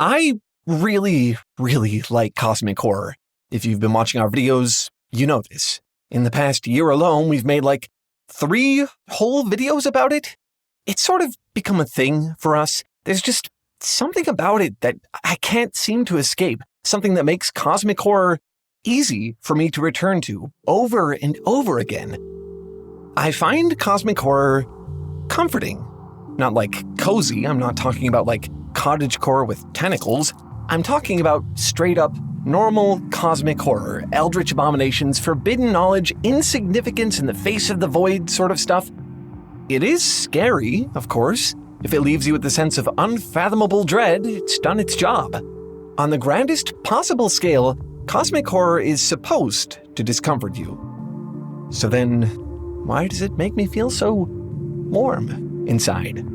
I really like cosmic horror. If you've been watching our videos, you know this. In the past year alone, we've made like 3 whole videos about it. It's sort of become a thing for us. There's just something about it that I can't seem to escape. Something that makes cosmic horror easy for me to return to over and over again. I find cosmic horror comforting. Not like cozy, I'm not talking about like cottagecore with tentacles. I'm talking about straight up normal cosmic horror, eldritch abominations, forbidden knowledge, insignificance in the face of the void sort of stuff. It is scary, of course. If it leaves you with the sense of unfathomable dread, it's done its job. On the grandest possible scale, cosmic horror is supposed to discomfort you. So then, why does it make me feel so warm inside?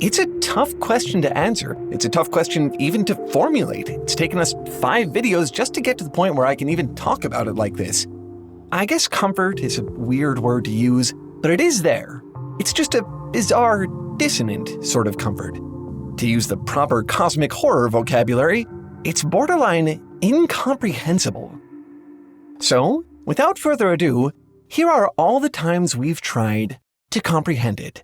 It's a tough question to answer. It's a tough question even to formulate. It's taken us 5 videos just to get to the point where I can even talk about it like this. I guess comfort is a weird word to use, but it is there. It's just a bizarre, dissonant sort of comfort. To use the proper cosmic horror vocabulary, it's borderline incomprehensible. So, without further ado, here are all the times we've tried to comprehend it.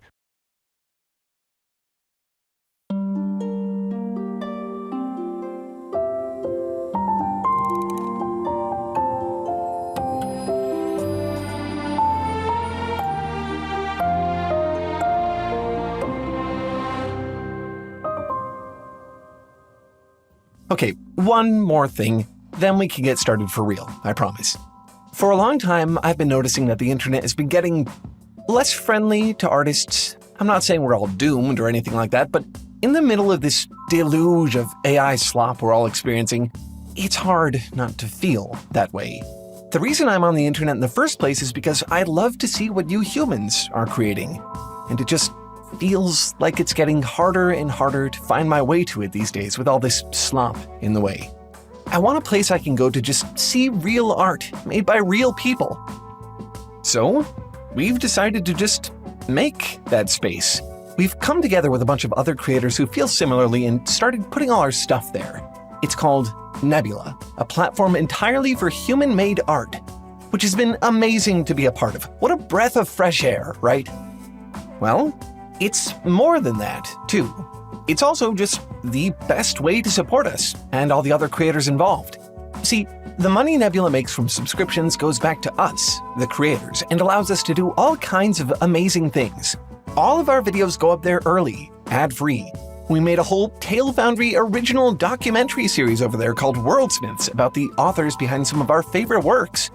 Okay, one more thing, then we can get started for real, I promise. For a long time, I've been noticing that the internet has been getting less friendly to artists. I'm not saying we're all doomed or anything like that, but in the middle of this deluge of AI slop we're all experiencing, it's hard not to feel that way. The reason I'm on the internet in the first place is because I love to see what you humans are creating, and it just feels like it's getting harder and harder to find my way to it these days with all this slop in the way. I want a place I can go to just see real art made by real people. So, we've decided to just make that space. We've come together with a bunch of other creators who feel similarly and started putting all our stuff there. It's called Nebula, a platform entirely for human-made art, which has been amazing to be a part of. What a breath of fresh air, right? Well, it's more than that, too. It's also just the best way to support us and all the other creators involved. See, the money Nebula makes from subscriptions goes back to us, the creators, and allows us to do all kinds of amazing things. All of our videos go up there early, ad-free. We made a whole Foundry original documentary series over there called Worldsmiths about the authors behind some of our favorite works.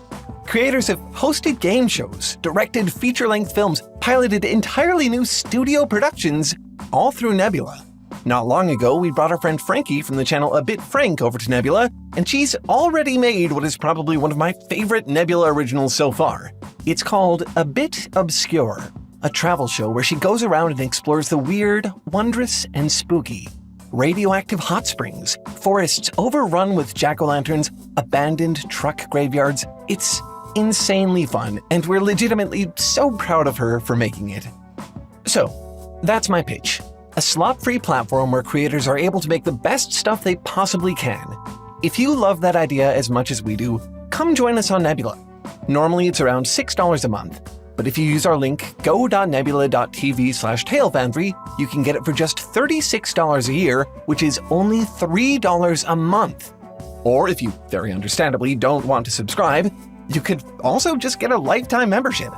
Creators have hosted game shows, directed feature-length films, piloted entirely new studio productions, all through Nebula. Not long ago, we brought our friend Frankie from the channel A Bit Frank over to Nebula, and she's already made what is probably one of my favorite Nebula originals so far. It's called A Bit Obscure, a travel show where she goes around and explores the weird, wondrous, and spooky. Radioactive hot springs, forests overrun with jack-o'-lanterns, abandoned truck graveyards. It's insanely fun, and we're legitimately so proud of her for making it. So, that's my pitch. A slot-free platform where creators are able to make the best stuff they possibly can. If you love that idea as much as we do, come join us on Nebula. Normally it's around $6 a month, but if you use our link go.nebula.tv/TaleFoundry, you can get it for just $36 a year, which is only $3 a month. Or if you, very understandably, don't want to subscribe, you could also just get a lifetime membership.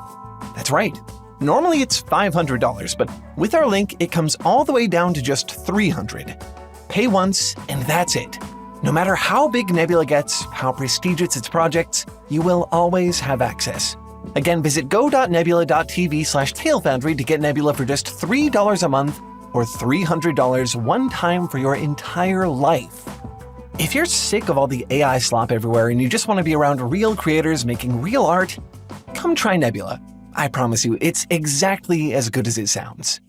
That's right. Normally it's $500, but with our link, it comes all the way down to just $300. Pay once, and that's it. No matter how big Nebula gets, how prestigious its projects, you will always have access. Again, visit go.nebula.tv/TaleFoundry to get Nebula for just $3 a month or $300 one time for your entire life. If you're sick of all the AI slop everywhere and you just want to be around real creators making real art, come try Nebula. I promise you, it's exactly as good as it sounds.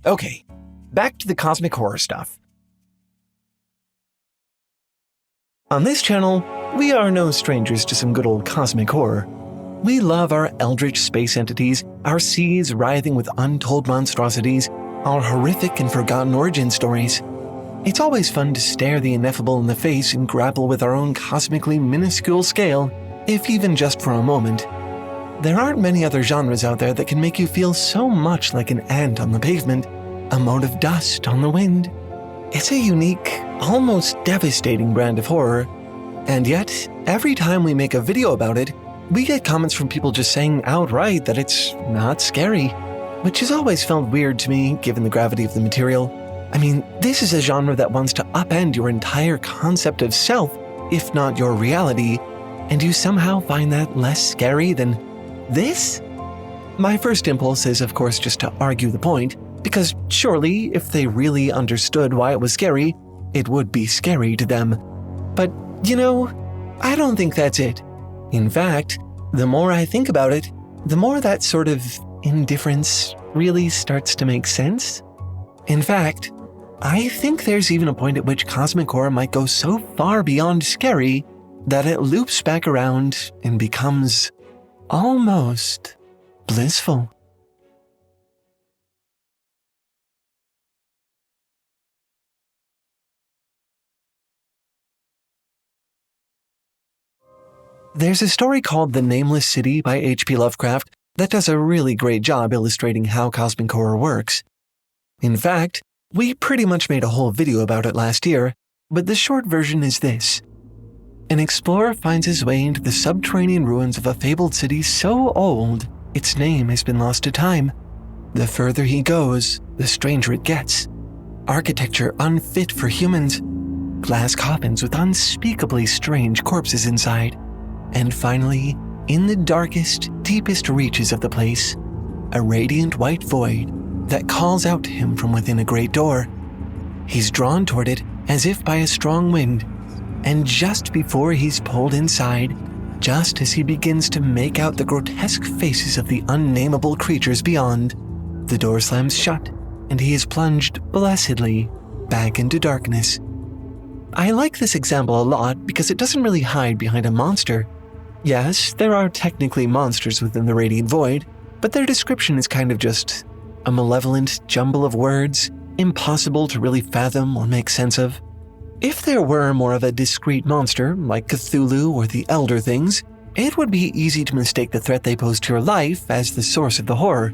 Okay, back to the cosmic horror stuff. On this channel, we are no strangers to some good old cosmic horror. We love our eldritch space entities, our seas writhing with untold monstrosities, our horrific and forgotten origin stories. It's always fun to stare the ineffable in the face and grapple with our own cosmically minuscule scale, if even just for a moment. There aren't many other genres out there that can make you feel so much like an ant on the pavement, a mote of dust on the wind. It's a unique, almost devastating brand of horror, and yet, every time we make a video about it, we get comments from people just saying outright that it's not scary, which has always felt weird to me given the gravity of the material. I mean, this is a genre that wants to upend your entire concept of self, if not your reality, and you somehow find that less scary than this? My first impulse is, of course, just to argue the point, because surely, if they really understood why it was scary, it would be scary to them. But, I don't think that's it. In fact, the more I think about it, the more that sort of indifference really starts to make sense. In fact, I think there's even a point at which cosmic horror might go so far beyond scary that it loops back around and becomes almost blissful. There's a story called The Nameless City by H.P. Lovecraft that does a really great job illustrating how cosmic horror works. In fact, we pretty much made a whole video about it last year, but the short version is this. An explorer finds his way into the subterranean ruins of a fabled city so old, its name has been lost to time. The further he goes, the stranger it gets. Architecture unfit for humans, glass coffins with unspeakably strange corpses inside, and finally, in the darkest, deepest reaches of the place, a radiant white void that calls out to him from within a great door. He's drawn toward it as if by a strong wind, and just before he's pulled inside, just as he begins to make out the grotesque faces of the unnameable creatures beyond, the door slams shut, and he is plunged blessedly back into darkness. I like this example a lot because it doesn't really hide behind a monster. Yes, there are technically monsters within the Radiant Void, but their description is kind of just a malevolent jumble of words, impossible to really fathom or make sense of. If there were more of a discrete monster, like Cthulhu or the Elder Things, it would be easy to mistake the threat they pose to your life as the source of the horror.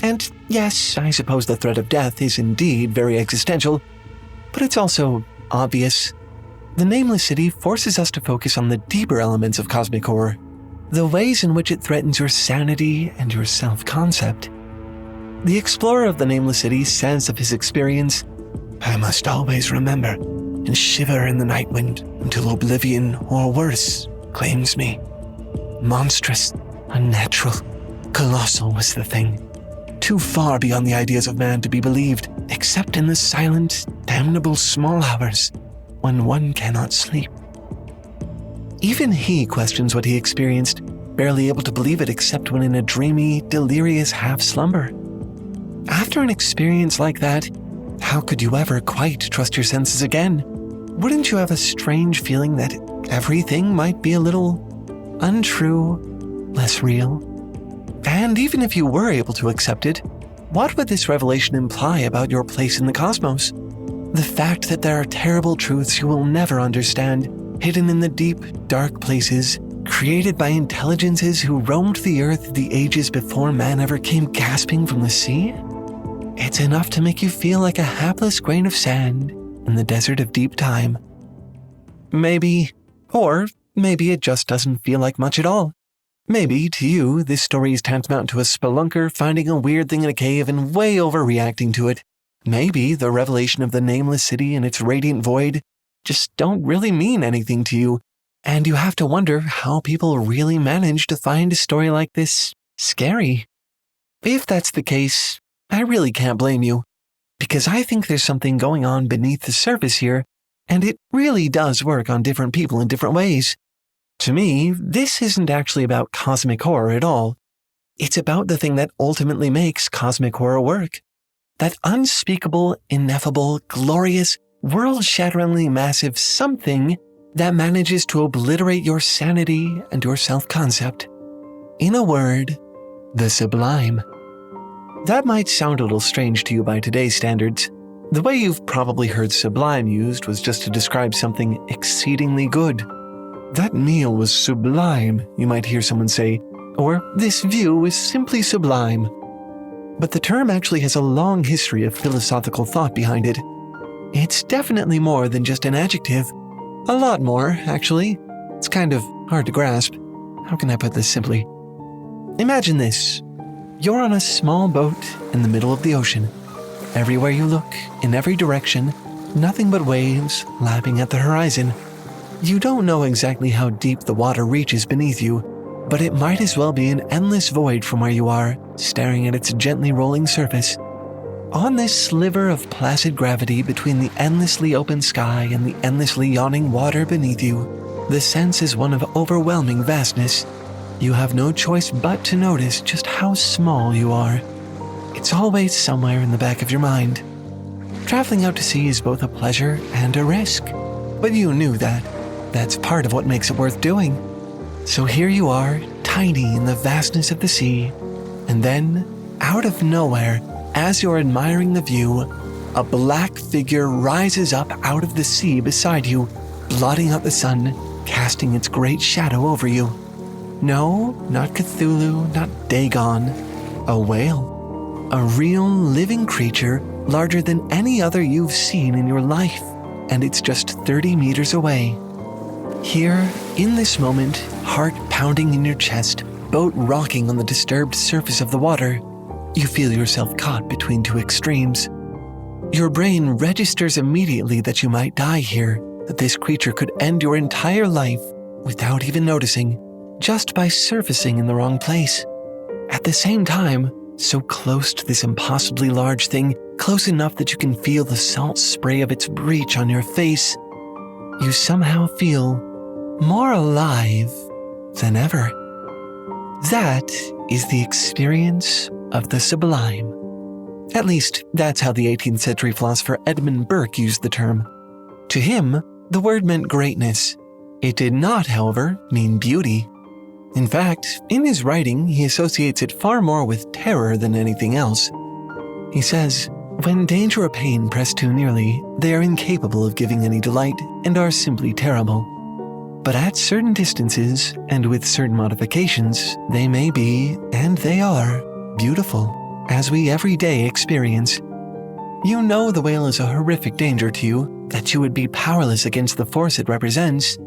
And yes, I suppose the threat of death is indeed very existential, but it's also obvious. The Nameless City forces us to focus on the deeper elements of cosmic horror, the ways in which it threatens your sanity and your self-concept. The explorer of the Nameless City says of his experience, "I must always remember and shiver in the night wind until oblivion or worse claims me. Monstrous, unnatural, colossal was the thing, too far beyond the ideas of man to be believed, except in the silent, damnable small hours when one cannot sleep." Even he questions what he experienced, barely able to believe it except when in a dreamy, delirious half-slumber. After an experience like that, how could you ever quite trust your senses again? Wouldn't you have a strange feeling that everything might be a little untrue, less real? And even if you were able to accept it, what would this revelation imply about your place in the cosmos? The fact that there are terrible truths you will never understand, hidden in the deep, dark places, created by intelligences who roamed the earth the ages before man ever came gasping from the sea? It's enough to make you feel like a hapless grain of sand in the desert of deep time. Maybe, or maybe it just doesn't feel like much at all. Maybe, to you, this story is tantamount to a spelunker finding a weird thing in a cave and way overreacting to it. Maybe the revelation of the Nameless City and its radiant void just don't really mean anything to you, and you have to wonder how people really manage to find a story like this scary. If that's the case, I really can't blame you, because I think there's something going on beneath the surface here, and it really does work on different people in different ways. To me, this isn't actually about cosmic horror at all. It's about the thing that ultimately makes cosmic horror work. That unspeakable, ineffable, glorious, world-shatteringly massive something that manages to obliterate your sanity and your self-concept. In a word, the Sublime. That might sound a little strange to you by today's standards, The way you've probably heard sublime used was just to describe something exceedingly good. That meal was sublime, you might hear someone say, or this view is simply sublime. But the term actually has a long history of philosophical thought behind it. It's definitely more than just an adjective. A lot more, actually. It's kind of hard to grasp. How can I put this simply? Imagine this. You're on a small boat in the middle of the ocean. Everywhere you look, in every direction, nothing but waves lapping at the horizon. You don't know exactly how deep the water reaches beneath you, but it might as well be an endless void from where you are, staring at its gently rolling surface. On this sliver of placid gravity between the endlessly open sky and the endlessly yawning water beneath you, the sense is one of overwhelming vastness. You have no choice but to notice just how small you are. It's always somewhere in the back of your mind. Traveling out to sea is both a pleasure and a risk, but you knew that. That's part of what makes it worth doing. So here you are, tiny in the vastness of the sea, and then, out of nowhere, as you're admiring the view, a black figure rises up out of the sea beside you, blotting out the sun, casting its great shadow over you. No, not Cthulhu, not Dagon. A whale. A real living creature larger than any other you've seen in your life, and it's just 30 meters away. Here, in this moment, heart pounding in your chest, boat rocking on the disturbed surface of the water, you feel yourself caught between two extremes. Your brain registers immediately that you might die here, that this creature could end your entire life without even noticing, just by surfacing in the wrong place. At the same time, so close to this impossibly large thing, close enough that you can feel the salt spray of its breach on your face, you somehow feel more alive than ever. That is the experience of the sublime. At least, that's how the 18th century philosopher Edmund Burke used the term. To him, the word meant greatness. It did not, however, mean beauty. In fact, in his writing, he associates it far more with terror than anything else. He says, "When danger or pain press too nearly, they are incapable of giving any delight and are simply terrible. But at certain distances, and with certain modifications, they may be, and they are, beautiful, as we every day experience. You know the whale is a horrific danger to you, that you would be powerless against the force it represents,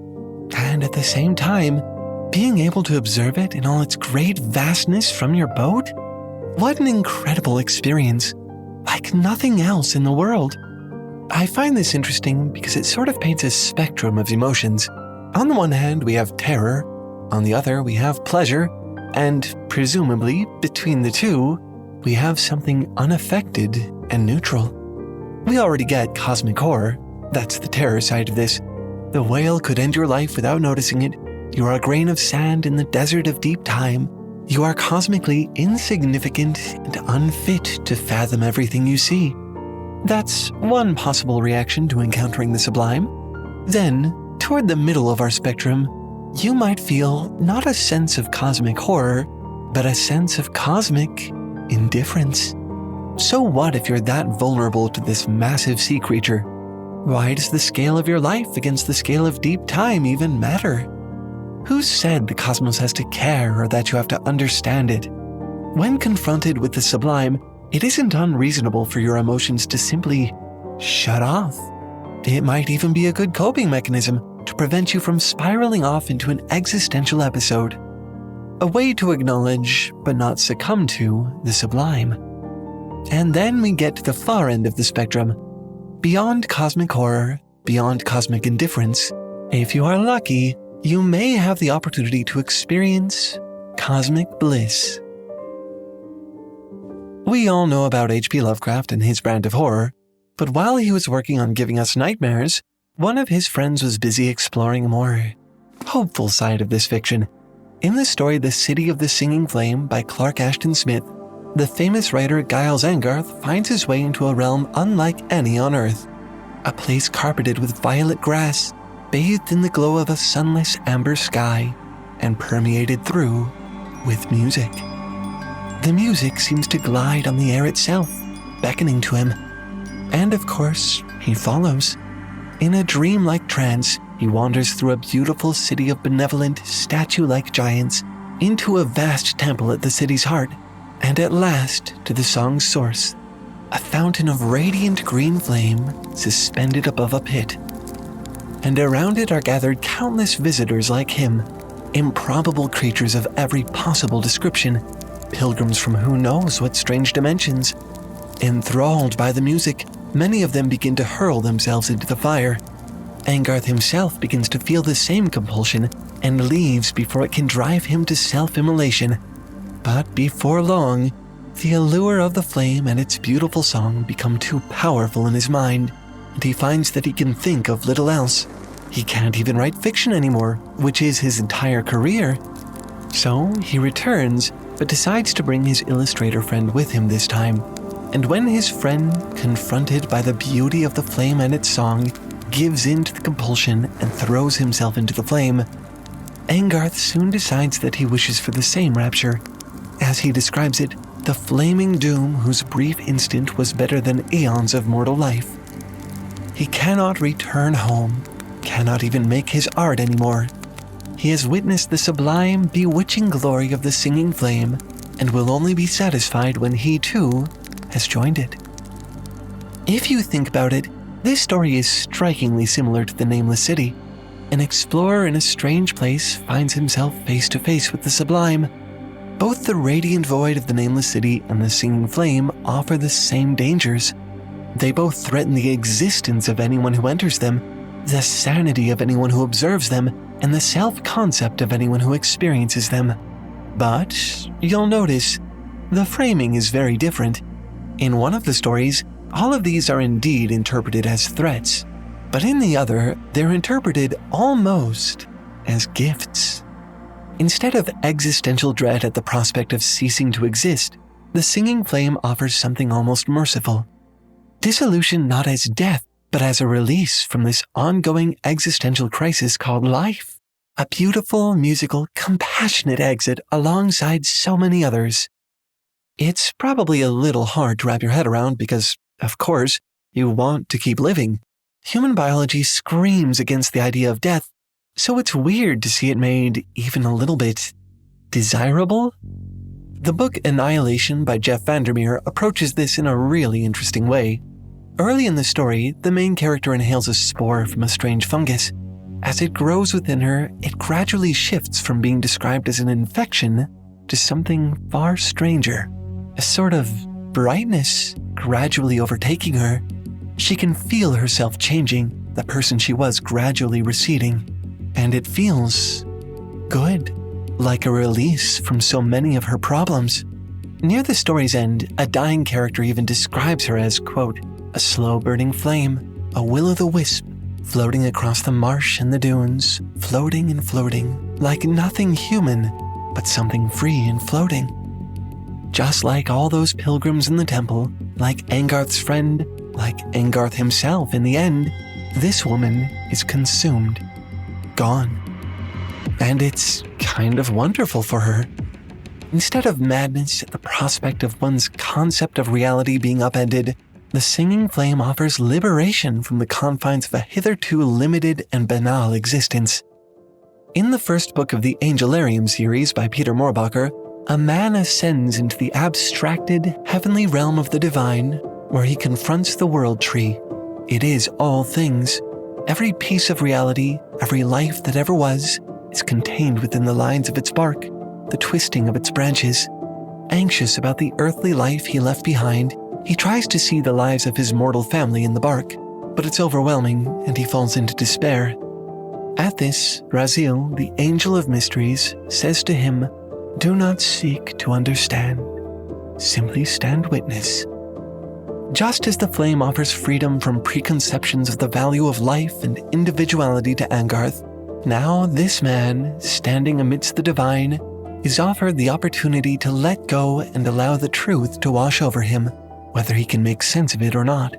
and at the same time, being able to observe it in all its great vastness from your boat? What an incredible experience, like nothing else in the world." I find this interesting because it sort of paints a spectrum of emotions. On the one hand, we have terror, on the other, we have pleasure, and presumably, between the two, we have something unaffected and neutral. We already get cosmic horror. That's the terror side of this. The whale could end your life without noticing it. You are a grain of sand in the desert of deep time. You are cosmically insignificant and unfit to fathom everything you see. That's one possible reaction to encountering the sublime. Then, toward the middle of our spectrum, you might feel not a sense of cosmic horror, but a sense of cosmic indifference. So what if you're that vulnerable to this massive sea creature? Why does the scale of your life against the scale of deep time even matter? Who said the cosmos has to care or that you have to understand it? When confronted with the sublime, it isn't unreasonable for your emotions to simply shut off. It might even be a good coping mechanism to prevent you from spiraling off into an existential episode. A way to acknowledge, but not succumb to, the sublime. And then we get to the far end of the spectrum. Beyond cosmic horror, beyond cosmic indifference, if you are lucky, you may have the opportunity to experience cosmic bliss. We all know about H.P. Lovecraft and his brand of horror, but while he was working on giving us nightmares, one of his friends was busy exploring a more hopeful side of this fiction. In the story The City of the Singing Flame by Clark Ashton Smith, the famous writer Giles Angarth finds his way into a realm unlike any on Earth, a place carpeted with violet grass, bathed in the glow of a sunless amber sky, and permeated through with music. The music seems to glide on the air itself, beckoning to him. And of course, he follows. In a dreamlike trance, he wanders through a beautiful city of benevolent, statue-like giants into a vast temple at the city's heart, and at last to the song's source, a fountain of radiant green flame suspended above a pit. And around it are gathered countless visitors like him, improbable creatures of every possible description, pilgrims from who knows what strange dimensions. Enthralled by the music, many of them begin to hurl themselves into the fire. Angarth himself begins to feel the same compulsion and leaves before it can drive him to self-immolation. But before long, the allure of the flame and its beautiful song become too powerful in his mind, and he finds that he can think of little else. He can't even write fiction anymore, which is his entire career. So he returns, but decides to bring his illustrator friend with him this time. And when his friend, confronted by the beauty of the flame and its song, gives in to the compulsion and throws himself into the flame, Angarth soon decides that he wishes for the same rapture. As he describes it, the flaming doom whose brief instant was better than eons of mortal life. He cannot return home, cannot even make his art anymore. He has witnessed the sublime, bewitching glory of the singing flame, and will only be satisfied when he, too, has joined it. If you think about it, this story is strikingly similar to the Nameless City. An explorer in a strange place finds himself face to face with the sublime. Both the radiant void of the Nameless City and the singing flame offer the same dangers. They both threaten the existence of anyone who enters them, the sanity of anyone who observes them, and the self-concept of anyone who experiences them. But you'll notice, the framing is very different. In one of the stories, all of these are indeed interpreted as threats, but in the other, they're interpreted almost as gifts. Instead of existential dread at the prospect of ceasing to exist, the singing flame offers something almost merciful. Dissolution not as death, but as a release from this ongoing existential crisis called life. A beautiful, musical, compassionate exit alongside so many others. It's probably a little hard to wrap your head around because, of course, you want to keep living. Human biology screams against the idea of death, so it's weird to see it made even a little bit desirable. The book Annihilation by Jeff Vandermeer approaches this in a really interesting way. Early in the story, the main character inhales a spore from a strange fungus. As it grows within her, it gradually shifts from being described as an infection to something far stranger. A sort of brightness gradually overtaking her. She can feel herself changing, the person she was gradually receding. And it feels good, like a release from so many of her problems. Near the story's end, a dying character even describes her as, quote, a slow-burning flame, a will-o'-the-wisp, floating across the marsh and the dunes, floating and floating, like nothing human, but something free and floating. Just like all those pilgrims in the temple, like Angarth's friend, like Angarth himself in the end, this woman is consumed, gone. And it's kind of wonderful for her. Instead of madness at the prospect of one's concept of reality being upended, the singing flame offers liberation from the confines of a hitherto limited and banal existence. In the first book of the Angelarium series by Peter Moorbacher, a man ascends into the abstracted, heavenly realm of the divine, where he confronts the world tree. It is all things. Every piece of reality, every life that ever was, is contained within the lines of its bark, the twisting of its branches. Anxious about the earthly life he left behind, he tries to see the lives of his mortal family in the bark, but it's overwhelming and he falls into despair. At this, Raziel, the angel of mysteries, says to him, "Do not seek to understand. Simply stand witness." Just as the flame offers freedom from preconceptions of the value of life and individuality to Angarth, now this man, standing amidst the divine, is offered the opportunity to let go and allow the truth to wash over him, whether he can make sense of it or not.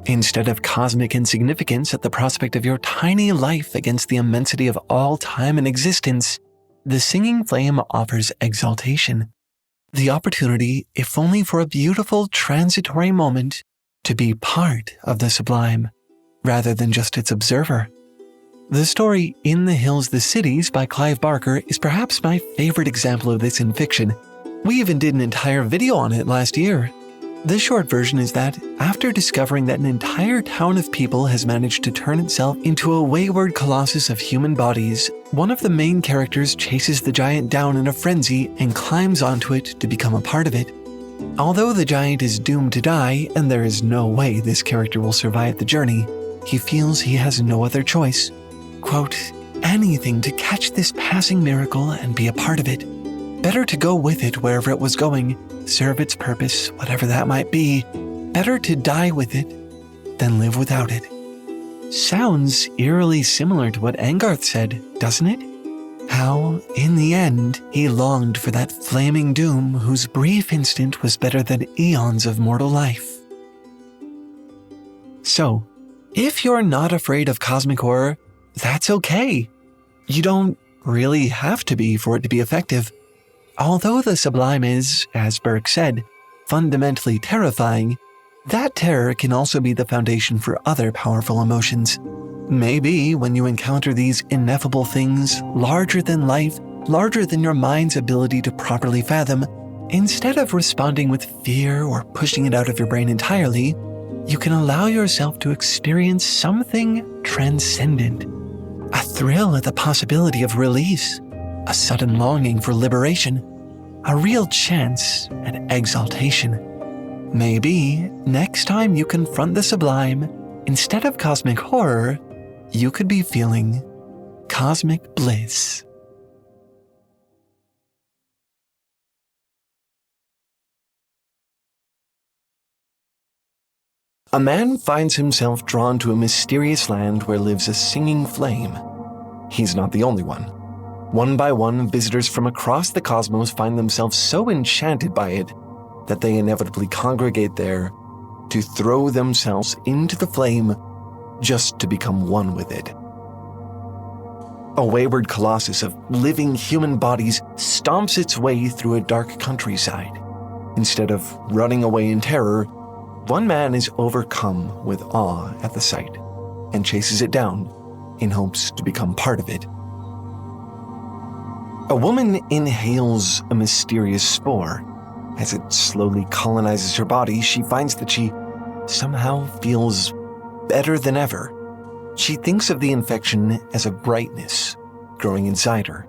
Instead of cosmic insignificance at the prospect of your tiny life against the immensity of all time and existence, the singing flame offers exaltation. The opportunity, if only for a beautiful transitory moment, to be part of the sublime, rather than just its observer. The story In the Hills, the Cities by Clive Barker is perhaps my favorite example of this in fiction. We even did an entire video on it last year. The short version is that, after discovering that an entire town of people has managed to turn itself into a wayward colossus of human bodies, one of the main characters chases the giant down in a frenzy and climbs onto it to become a part of it. Although the giant is doomed to die, and there is no way this character will survive the journey, he feels he has no other choice. Quote, anything to catch this passing miracle and be a part of it. Better to go with it wherever it was going, serve its purpose, whatever that might be. Better to die with it than live without it. Sounds eerily similar to what Angarth said, doesn't it? How, in the end, he longed for that flaming doom whose brief instant was better than eons of mortal life. So, if you're not afraid of cosmic horror, that's okay. You don't really have to be for it to be effective. Although the sublime is, as Burke said, fundamentally terrifying, that terror can also be the foundation for other powerful emotions. Maybe when you encounter these ineffable things, larger than life, larger than your mind's ability to properly fathom, instead of responding with fear or pushing it out of your brain entirely, you can allow yourself to experience something transcendent. A thrill at the possibility of release, a sudden longing for liberation, a real chance at exaltation. Maybe next time you confront the sublime, instead of cosmic horror, you could be feeling cosmic bliss. A man finds himself drawn to a mysterious land where lives a singing flame. He's not the only one. One by one, visitors from across the cosmos find themselves so enchanted by it that they inevitably congregate there to throw themselves into the flame just to become one with it. A wayward colossus of living human bodies stomps its way through a dark countryside. Instead of running away in terror, one man is overcome with awe at the sight and chases it down in hopes to become part of it. A woman inhales a mysterious spore. As it slowly colonizes her body, she finds that she somehow feels better than ever. She thinks of the infection as a brightness growing inside her.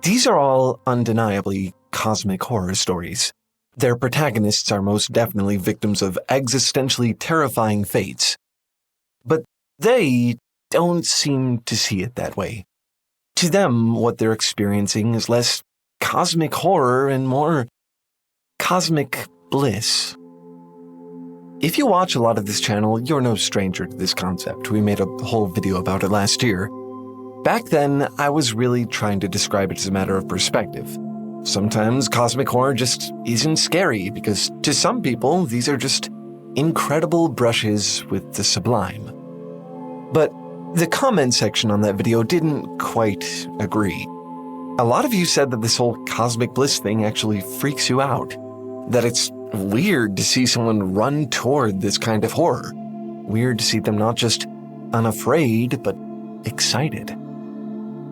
These are all undeniably cosmic horror stories. Their protagonists are most definitely victims of existentially terrifying fates. But they don't seem to see it that way. To them, what they're experiencing is less cosmic horror and more cosmic bliss. If you watch a lot of this channel, you're no stranger to this concept. We made a whole video about it last year. Back then, I was really trying to describe it as a matter of perspective. Sometimes cosmic horror just isn't scary because to some people, these are just incredible brushes with the sublime. But the comment section on that video didn't quite agree. A lot of you said that this whole cosmic bliss thing actually freaks you out, that it's weird to see someone run toward this kind of horror. Weird to see them not just unafraid, but excited.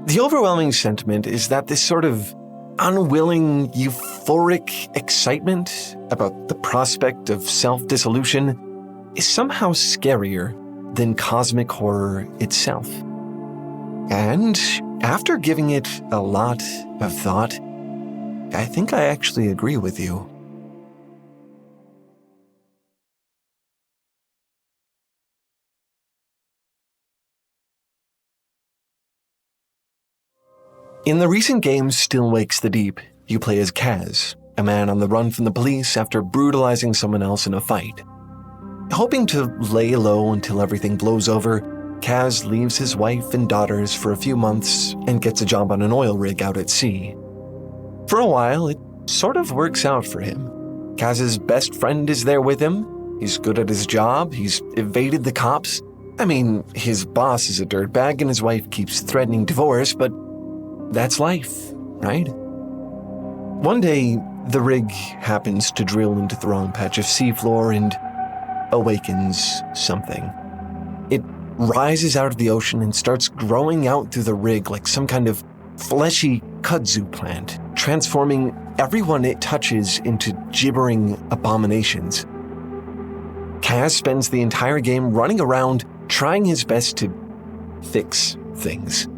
The overwhelming sentiment is that this sort of unwilling, euphoric excitement about the prospect of self-dissolution is somehow scarier than cosmic horror itself. And after giving it a lot of thought, I think I actually agree with you. In the recent game Still Wakes the Deep, you play as Kaz, a man on the run from the police after brutalizing someone else in a fight. Hoping to lay low until everything blows over, Kaz leaves his wife and daughters for a few months and gets a job on an oil rig out at sea. For a while, it sort of works out for him. Kaz's best friend is there with him. He's good at his job. He's evaded the cops. I mean, his boss is a dirtbag and his wife keeps threatening divorce, but that's life, right? One day, The rig happens to drill into the wrong patch of seafloor and awakens something. It rises out of the ocean and starts growing out through the rig like some kind of fleshy kudzu plant, transforming everyone it touches into gibbering abominations. Kaz spends the entire game running around trying his best to fix things.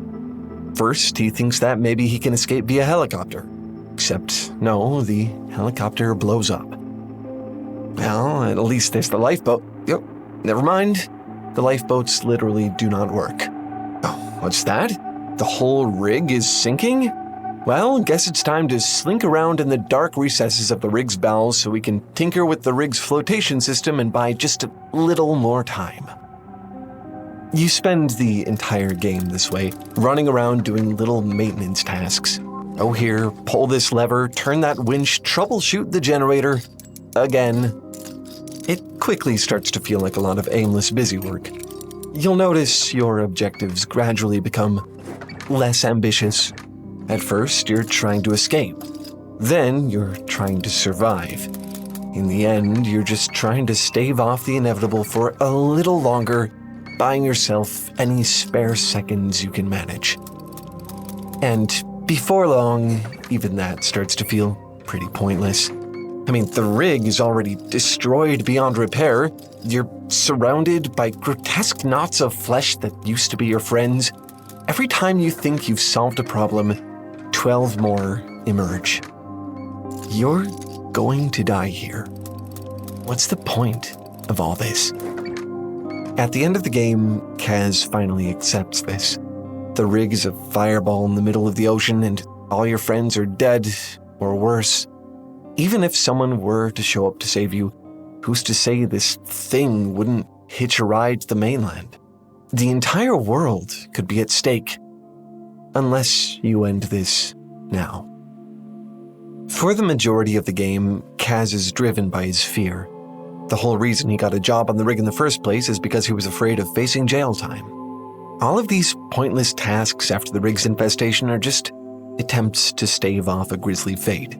First, he thinks that maybe he can escape via helicopter. Except, no, the helicopter blows up. Well, at least there's the lifeboat. Yep, never mind. The lifeboats literally do not work. Oh, what's that? The whole rig is sinking? Well, guess it's time to slink around in the dark recesses of the rig's bowels so we can tinker with the rig's flotation system and buy just a little more time. You spend the entire game this way, running around doing little maintenance tasks. Go here, pull this lever, turn that winch, troubleshoot the generator. Again. It quickly starts to feel like a lot of aimless busy work. You'll notice your objectives gradually become less ambitious. At first, you're trying to escape. Then, you're trying to survive. In the end, you're just trying to stave off the inevitable for a little longer, buying yourself any spare seconds you can manage. And before long, even that starts to feel pretty pointless. I mean, the rig is already destroyed beyond repair. You're surrounded by grotesque knots of flesh that used to be your friends. Every time you think you've solved a problem, 12 more emerge. You're going to die here. What's the point of all this? At the end of the game, Kaz finally accepts this. The rig is a fireball in the middle of the ocean and all your friends are dead, or worse. Even if someone were to show up to save you, who's to say this thing wouldn't hitch a ride to the mainland? The entire world could be at stake, unless you end this now. For the majority of the game, Kaz is driven by his fear. The whole reason he got a job on the rig in the first place is because he was afraid of facing jail time. All of these pointless tasks after the rig's infestation are just attempts to stave off a grisly fate.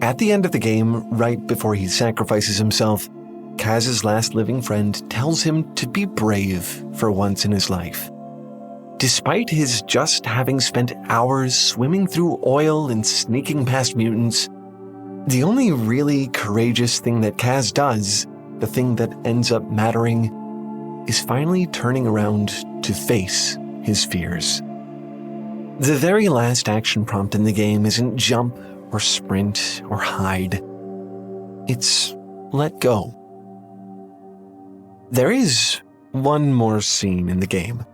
At the end of the game, right before he sacrifices himself, Kaz's last living friend tells him to be brave for once in his life. Despite his just having spent hours swimming through oil and sneaking past mutants, the only really courageous thing that Kaz does, the thing that ends up mattering, is finally turning around to face his fears. The very last action prompt in the game isn't jump or sprint or hide. It's let go. There is one more scene in the game.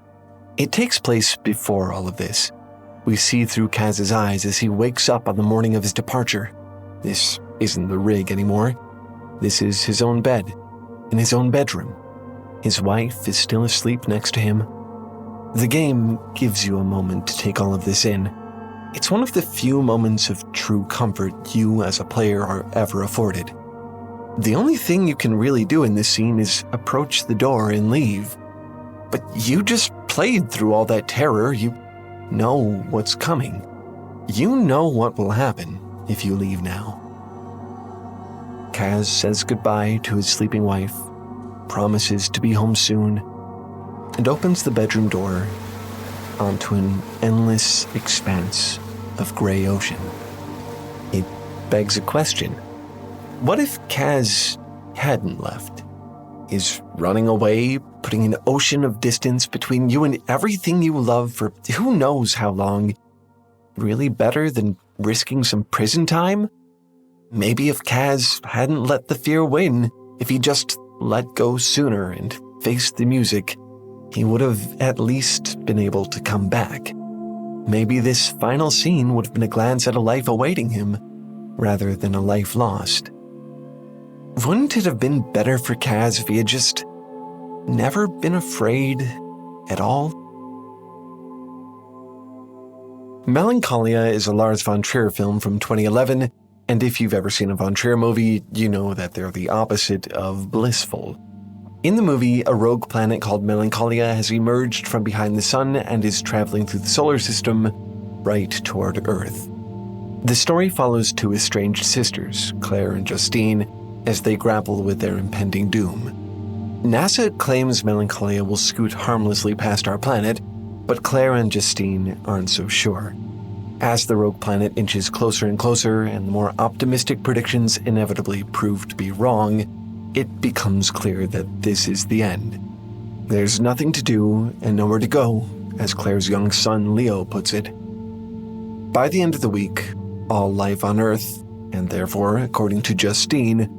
It takes place before all of this. We see through Kaz's eyes as he wakes up on the morning of his departure. This isn't the rig anymore. This is his own bed, in his own bedroom. His wife is still asleep next to him. The game gives you a moment to take all of this in. It's one of the few moments of true comfort you as a player are ever afforded. The only thing you can really do in this scene is approach the door and leave. But you just played through all that terror. You know what's coming. You know what will happen if you leave now. Kaz says goodbye to his sleeping wife, promises to be home soon, and opens the bedroom door onto an endless expanse of gray ocean. It begs a question. What if Kaz hadn't left? Is running away, putting an ocean of distance between you and everything you love for who knows how long, really better than risking some prison time? Maybe if Kaz hadn't let the fear win, if he just let go sooner and faced the music, he would have at least been able to come back. Maybe this final scene would have been a glance at a life awaiting him, rather than a life lost. Wouldn't it have been better for Kaz if he had just never been afraid at all? Melancholia is a Lars von Trier film from 2011, and if you've ever seen a von Trier movie, you know that they're the opposite of blissful. In the movie, a rogue planet called Melancholia has emerged from behind the sun and is traveling through the solar system right toward Earth. The story follows two estranged sisters, Claire and Justine, as they grapple with their impending doom. NASA claims Melancholia will scoot harmlessly past our planet, but Claire and Justine aren't so sure. As the rogue planet inches closer and closer, and the more optimistic predictions inevitably prove to be wrong, it becomes clear that this is the end. There's nothing to do and nowhere to go, as Claire's young son Leo puts it. By the end of the week, all life on Earth, and therefore, according to Justine,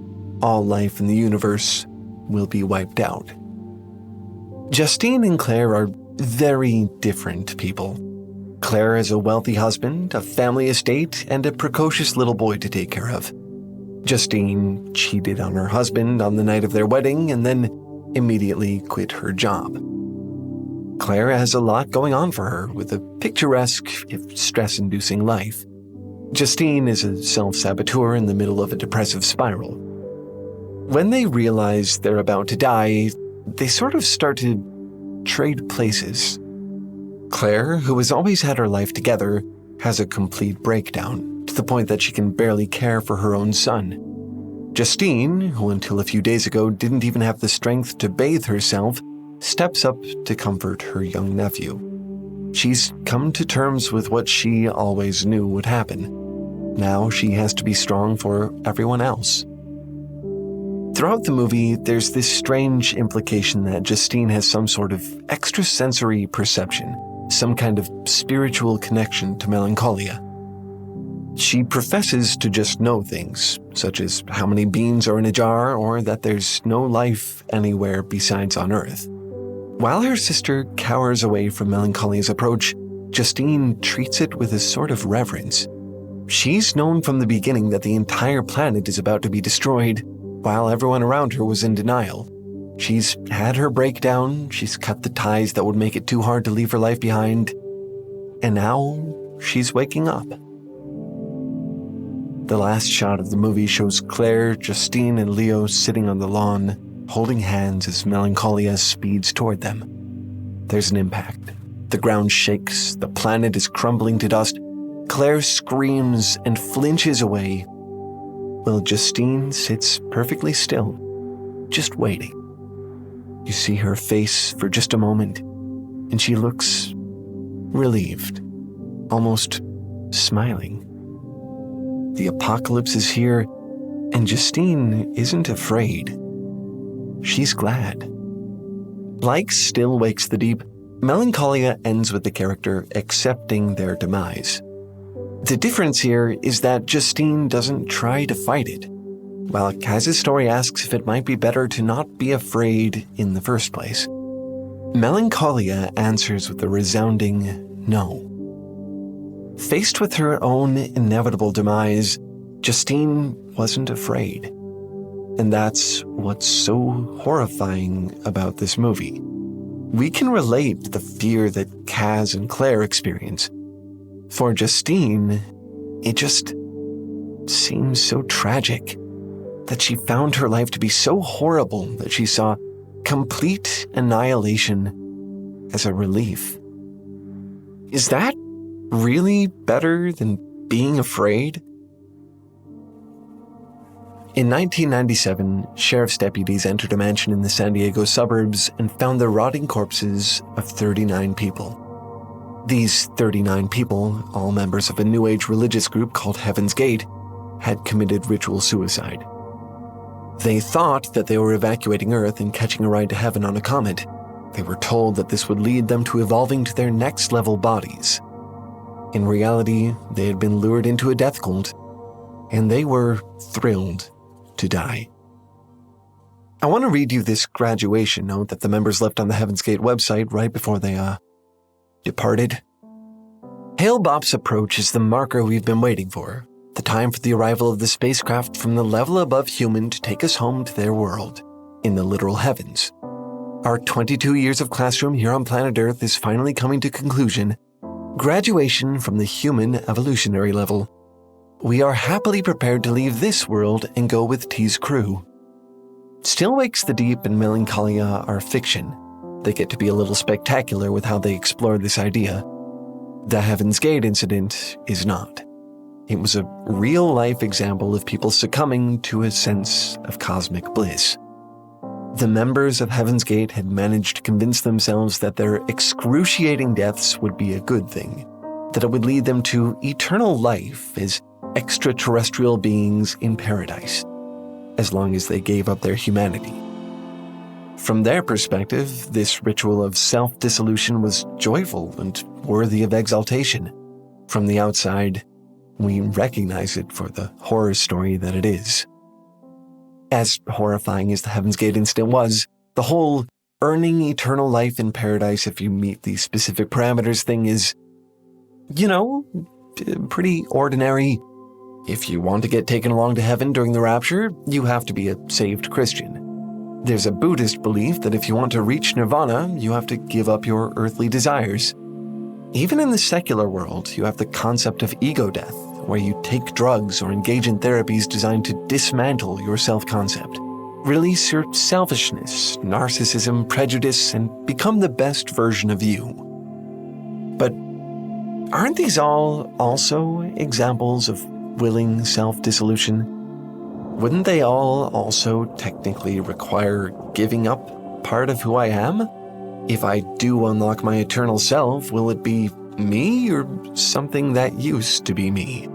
all life in the universe, will be wiped out. Justine and Claire are very different people. Claire has a wealthy husband, a family estate, and a precocious little boy to take care of. Justine cheated on her husband on the night of their wedding and then immediately quit her job. Claire has a lot going on for her, with a picturesque, if stress-inducing life. Justine is a self-saboteur in the middle of a depressive spiral. When they realize they're about to die, they sort of start to trade places. Claire, who has always had her life together, has a complete breakdown, to the point that she can barely care for her own son. Justine, who until a few days ago didn't even have the strength to bathe herself, steps up to comfort her young nephew. She's come to terms with what she always knew would happen. Now she has to be strong for everyone else. Throughout the movie, there's this strange implication that Justine has some sort of extrasensory perception, some kind of spiritual connection to Melancholia. She professes to just know things, such as how many beans are in a jar or that there's no life anywhere besides on Earth. While her sister cowers away from Melancholia's approach, Justine treats it with a sort of reverence. She's known from the beginning that the entire planet is about to be destroyed, while everyone around her was in denial. She's had her breakdown, she's cut the ties that would make it too hard to leave her life behind, and now she's waking up. The last shot of the movie shows Claire, Justine, and Leo sitting on the lawn, holding hands as Melancholia speeds toward them. There's an impact. The ground shakes, the planet is crumbling to dust. Claire screams and flinches away, while Justine sits perfectly still, just waiting. You see her face for just a moment, and she looks relieved, almost smiling. The apocalypse is here, and Justine isn't afraid. She's glad. Like Still Wakes the Deep, Melancholia ends with the character accepting their demise. The difference here is that Justine doesn't try to fight it, while Kaz's story asks if it might be better to not be afraid in the first place. Melancholia answers with a resounding no. Faced with her own inevitable demise, Justine wasn't afraid. And that's what's so horrifying about this movie. We can relate to the fear that Kaz and Claire experience. For Justine, it just seems so tragic that she found her life to be so horrible that she saw complete annihilation as a relief. Is that really better than being afraid? In 1997, sheriff's deputies entered a mansion in the San Diego suburbs and found the rotting corpses of 39 people. These 39 people, all members of a New Age religious group called Heaven's Gate, had committed ritual suicide. They thought that they were evacuating Earth and catching a ride to heaven on a comet. They were told that this would lead them to evolving to their next-level bodies. In reality, they had been lured into a death cult, and they were thrilled to die. I want to read you this graduation note that the members left on the Heaven's Gate website right before they, departed. Hale Bop's approach is the marker we've been waiting for, the time for the arrival of the spacecraft from the level above human to take us home to their world, in the literal heavens. Our 22 years of classroom here on planet Earth is finally coming to conclusion. Graduation from the human evolutionary level. We are happily prepared to leave this world and go with T's crew. Still Wakes the Deep and Melancholia are fiction. They get to be a little spectacular with how they explore this idea. The Heaven's Gate incident is not. It was a real-life example of people succumbing to a sense of cosmic bliss. The members of Heaven's Gate had managed to convince themselves that their excruciating deaths would be a good thing, that it would lead them to eternal life as extraterrestrial beings in paradise, as long as they gave up their humanity. From their perspective, this ritual of self-dissolution was joyful and worthy of exaltation. From the outside, we recognize it for the horror story that it is. As horrifying as the Heaven's Gate incident was, the whole earning eternal life in paradise if you meet these specific parameters thing is, pretty ordinary. If you want to get taken along to heaven during the rapture, you have to be a saved Christian. There's a Buddhist belief that if you want to reach nirvana, you have to give up your earthly desires. Even in the secular world, you have the concept of ego death, where you take drugs or engage in therapies designed to dismantle your self-concept, release your selfishness, narcissism, prejudice, and become the best version of you. But aren't these all also examples of willing self-dissolution? Wouldn't they all also technically require giving up part of who I am? If I do unlock my eternal self, will it be me or something that used to be me?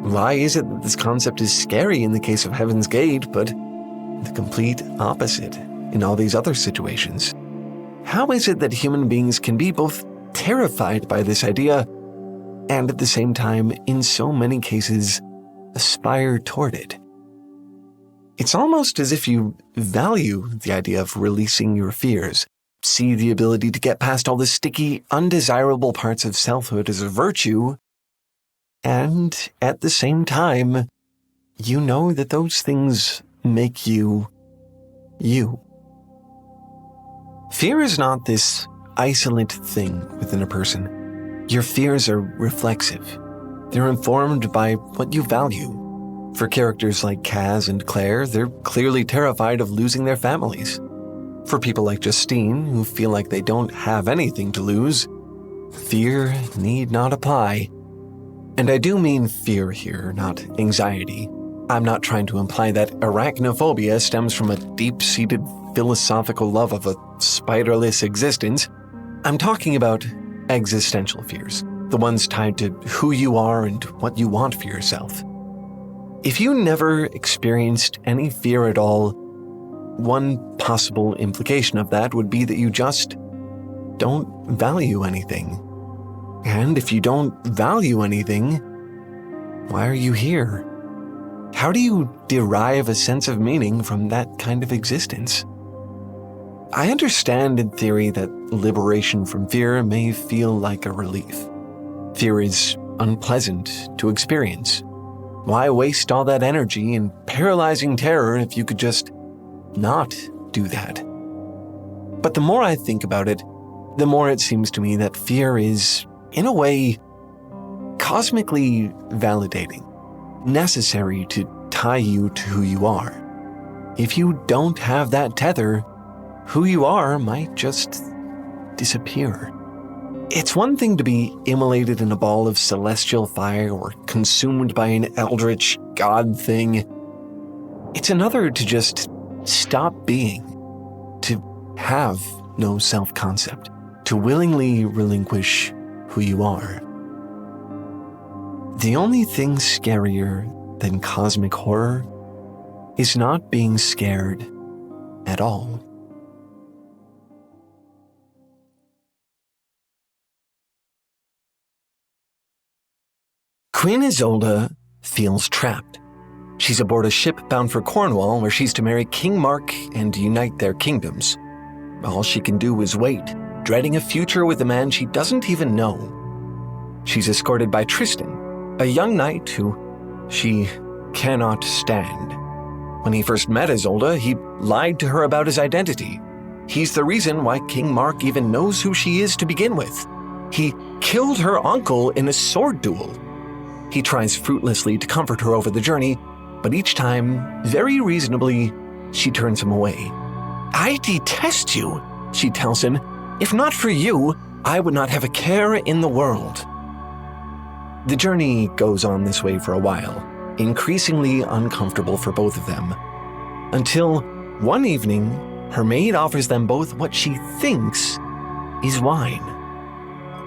Why is it that this concept is scary in the case of Heaven's Gate, but the complete opposite in all these other situations? How is it that human beings can be both terrified by this idea and at the same time, in so many cases, aspire toward it? It's almost as if you value the idea of releasing your fears, see the ability to get past all the sticky, undesirable parts of selfhood as a virtue, and at the same time, you know that those things make you, you. Fear is not this isolate thing within a person. Your fears are reflexive. They're informed by what you value. For characters like Kaz and Claire, they're clearly terrified of losing their families. For people like Justine, who feel like they don't have anything to lose, fear need not apply. And I do mean fear here, not anxiety. I'm not trying to imply that arachnophobia stems from a deep-seated philosophical love of a spiderless existence. I'm talking about existential fears, the ones tied to who you are and what you want for yourself. If you never experienced any fear at all, one possible implication of that would be that you just don't value anything. And if you don't value anything, why are you here? How do you derive a sense of meaning from that kind of existence? I understand in theory that liberation from fear may feel like a relief. Fear is unpleasant to experience. Why waste all that energy in paralyzing terror if you could just not do that? But the more I think about it, the more it seems to me that fear is, in a way, cosmically validating, necessary to tie you to who you are. If you don't have that tether, who you are might just disappear. It's one thing to be immolated in a ball of celestial fire or consumed by an eldritch god thing. It's another to just stop being, to have no self-concept, to willingly relinquish who you are. The only thing scarier than cosmic horror is not being scared at all. Queen Isolde feels trapped. She's aboard a ship bound for Cornwall where she's to marry King Mark and unite their kingdoms. All she can do is wait, dreading a future with a man she doesn't even know. She's escorted by Tristan, a young knight who she cannot stand. When he first met Isolde, he lied to her about his identity. He's the reason why King Mark even knows who she is to begin with. He killed her uncle in a sword duel. He tries fruitlessly to comfort her over the journey, but each time, very reasonably, she turns him away. "I detest you," she tells him. "If not for you, I would not have a care in the world." The journey goes on this way for a while, increasingly uncomfortable for both of them, until one evening, her maid offers them both what she thinks is wine.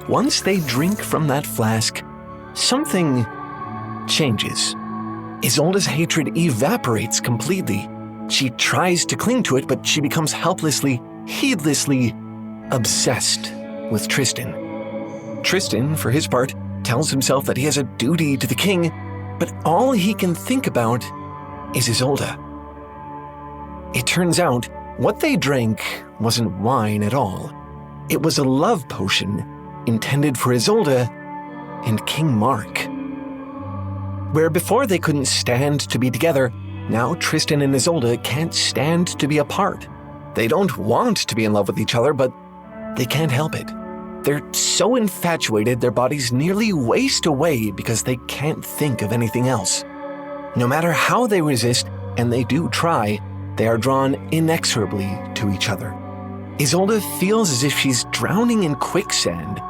Once they drink from that flask, something changes. Isolde's hatred evaporates completely. She tries to cling to it, but she becomes helplessly, heedlessly obsessed with Tristan. Tristan, for his part, tells himself that he has a duty to the king, but all he can think about is Isolde. It turns out, what they drank wasn't wine at all. It was a love potion intended for Isolde and King Mark. Where before they couldn't stand to be together, now Tristan and Isolde can't stand to be apart. They don't want to be in love with each other, but they can't help it. They're so infatuated their bodies nearly waste away because they can't think of anything else. No matter how they resist, and they do try, they are drawn inexorably to each other. Isolde feels as if she's drowning in quicksand.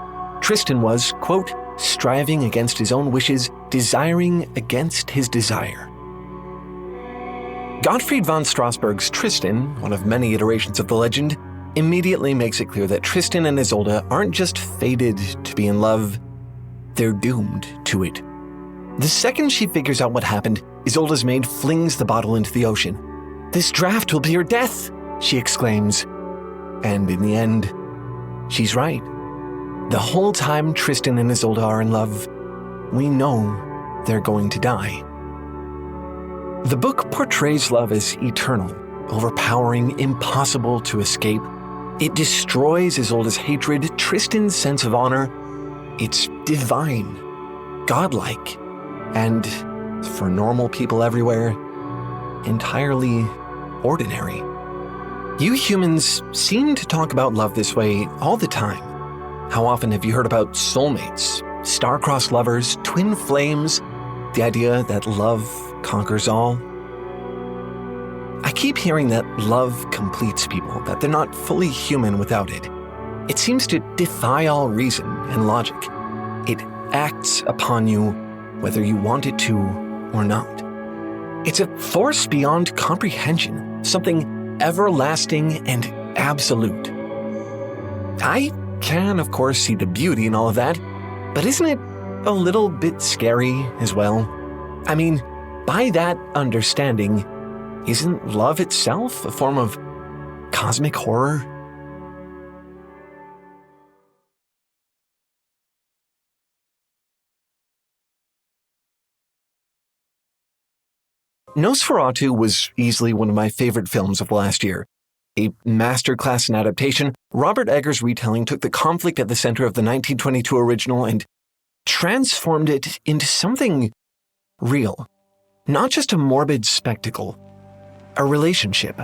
Tristan was, quote, striving against his own wishes, desiring against his desire. Gottfried von Strasberg's Tristan, one of many iterations of the legend, immediately makes it clear that Tristan and Isolde aren't just fated to be in love, they're doomed to it. The second she figures out what happened, Isolde's maid flings the bottle into the ocean. "This draft will be your death," she exclaims. And in the end, she's right. The whole time Tristan and Isolde are in love, we know they're going to die. The book portrays love as eternal, overpowering, impossible to escape. It destroys Isolde's hatred, Tristan's sense of honor. It's divine, godlike, and, for normal people everywhere, entirely ordinary. You humans seem to talk about love this way all the time. How often have you heard about soulmates, star-crossed lovers, twin flames, the idea that love conquers all? I keep hearing that love completes people, that they're not fully human without it. It seems to defy all reason and logic. It acts upon you whether you want it to or not. It's a force beyond comprehension, something everlasting and absolute. I can, of course, see the beauty in all of that, but isn't it a little bit scary as well? I mean, by that understanding, isn't love itself a form of cosmic horror? Nosferatu was easily one of my favorite films of last year. A masterclass in adaptation, Robert Eggers' retelling took the conflict at the center of the 1922 original and transformed it into something real. Not just a morbid spectacle, a relationship.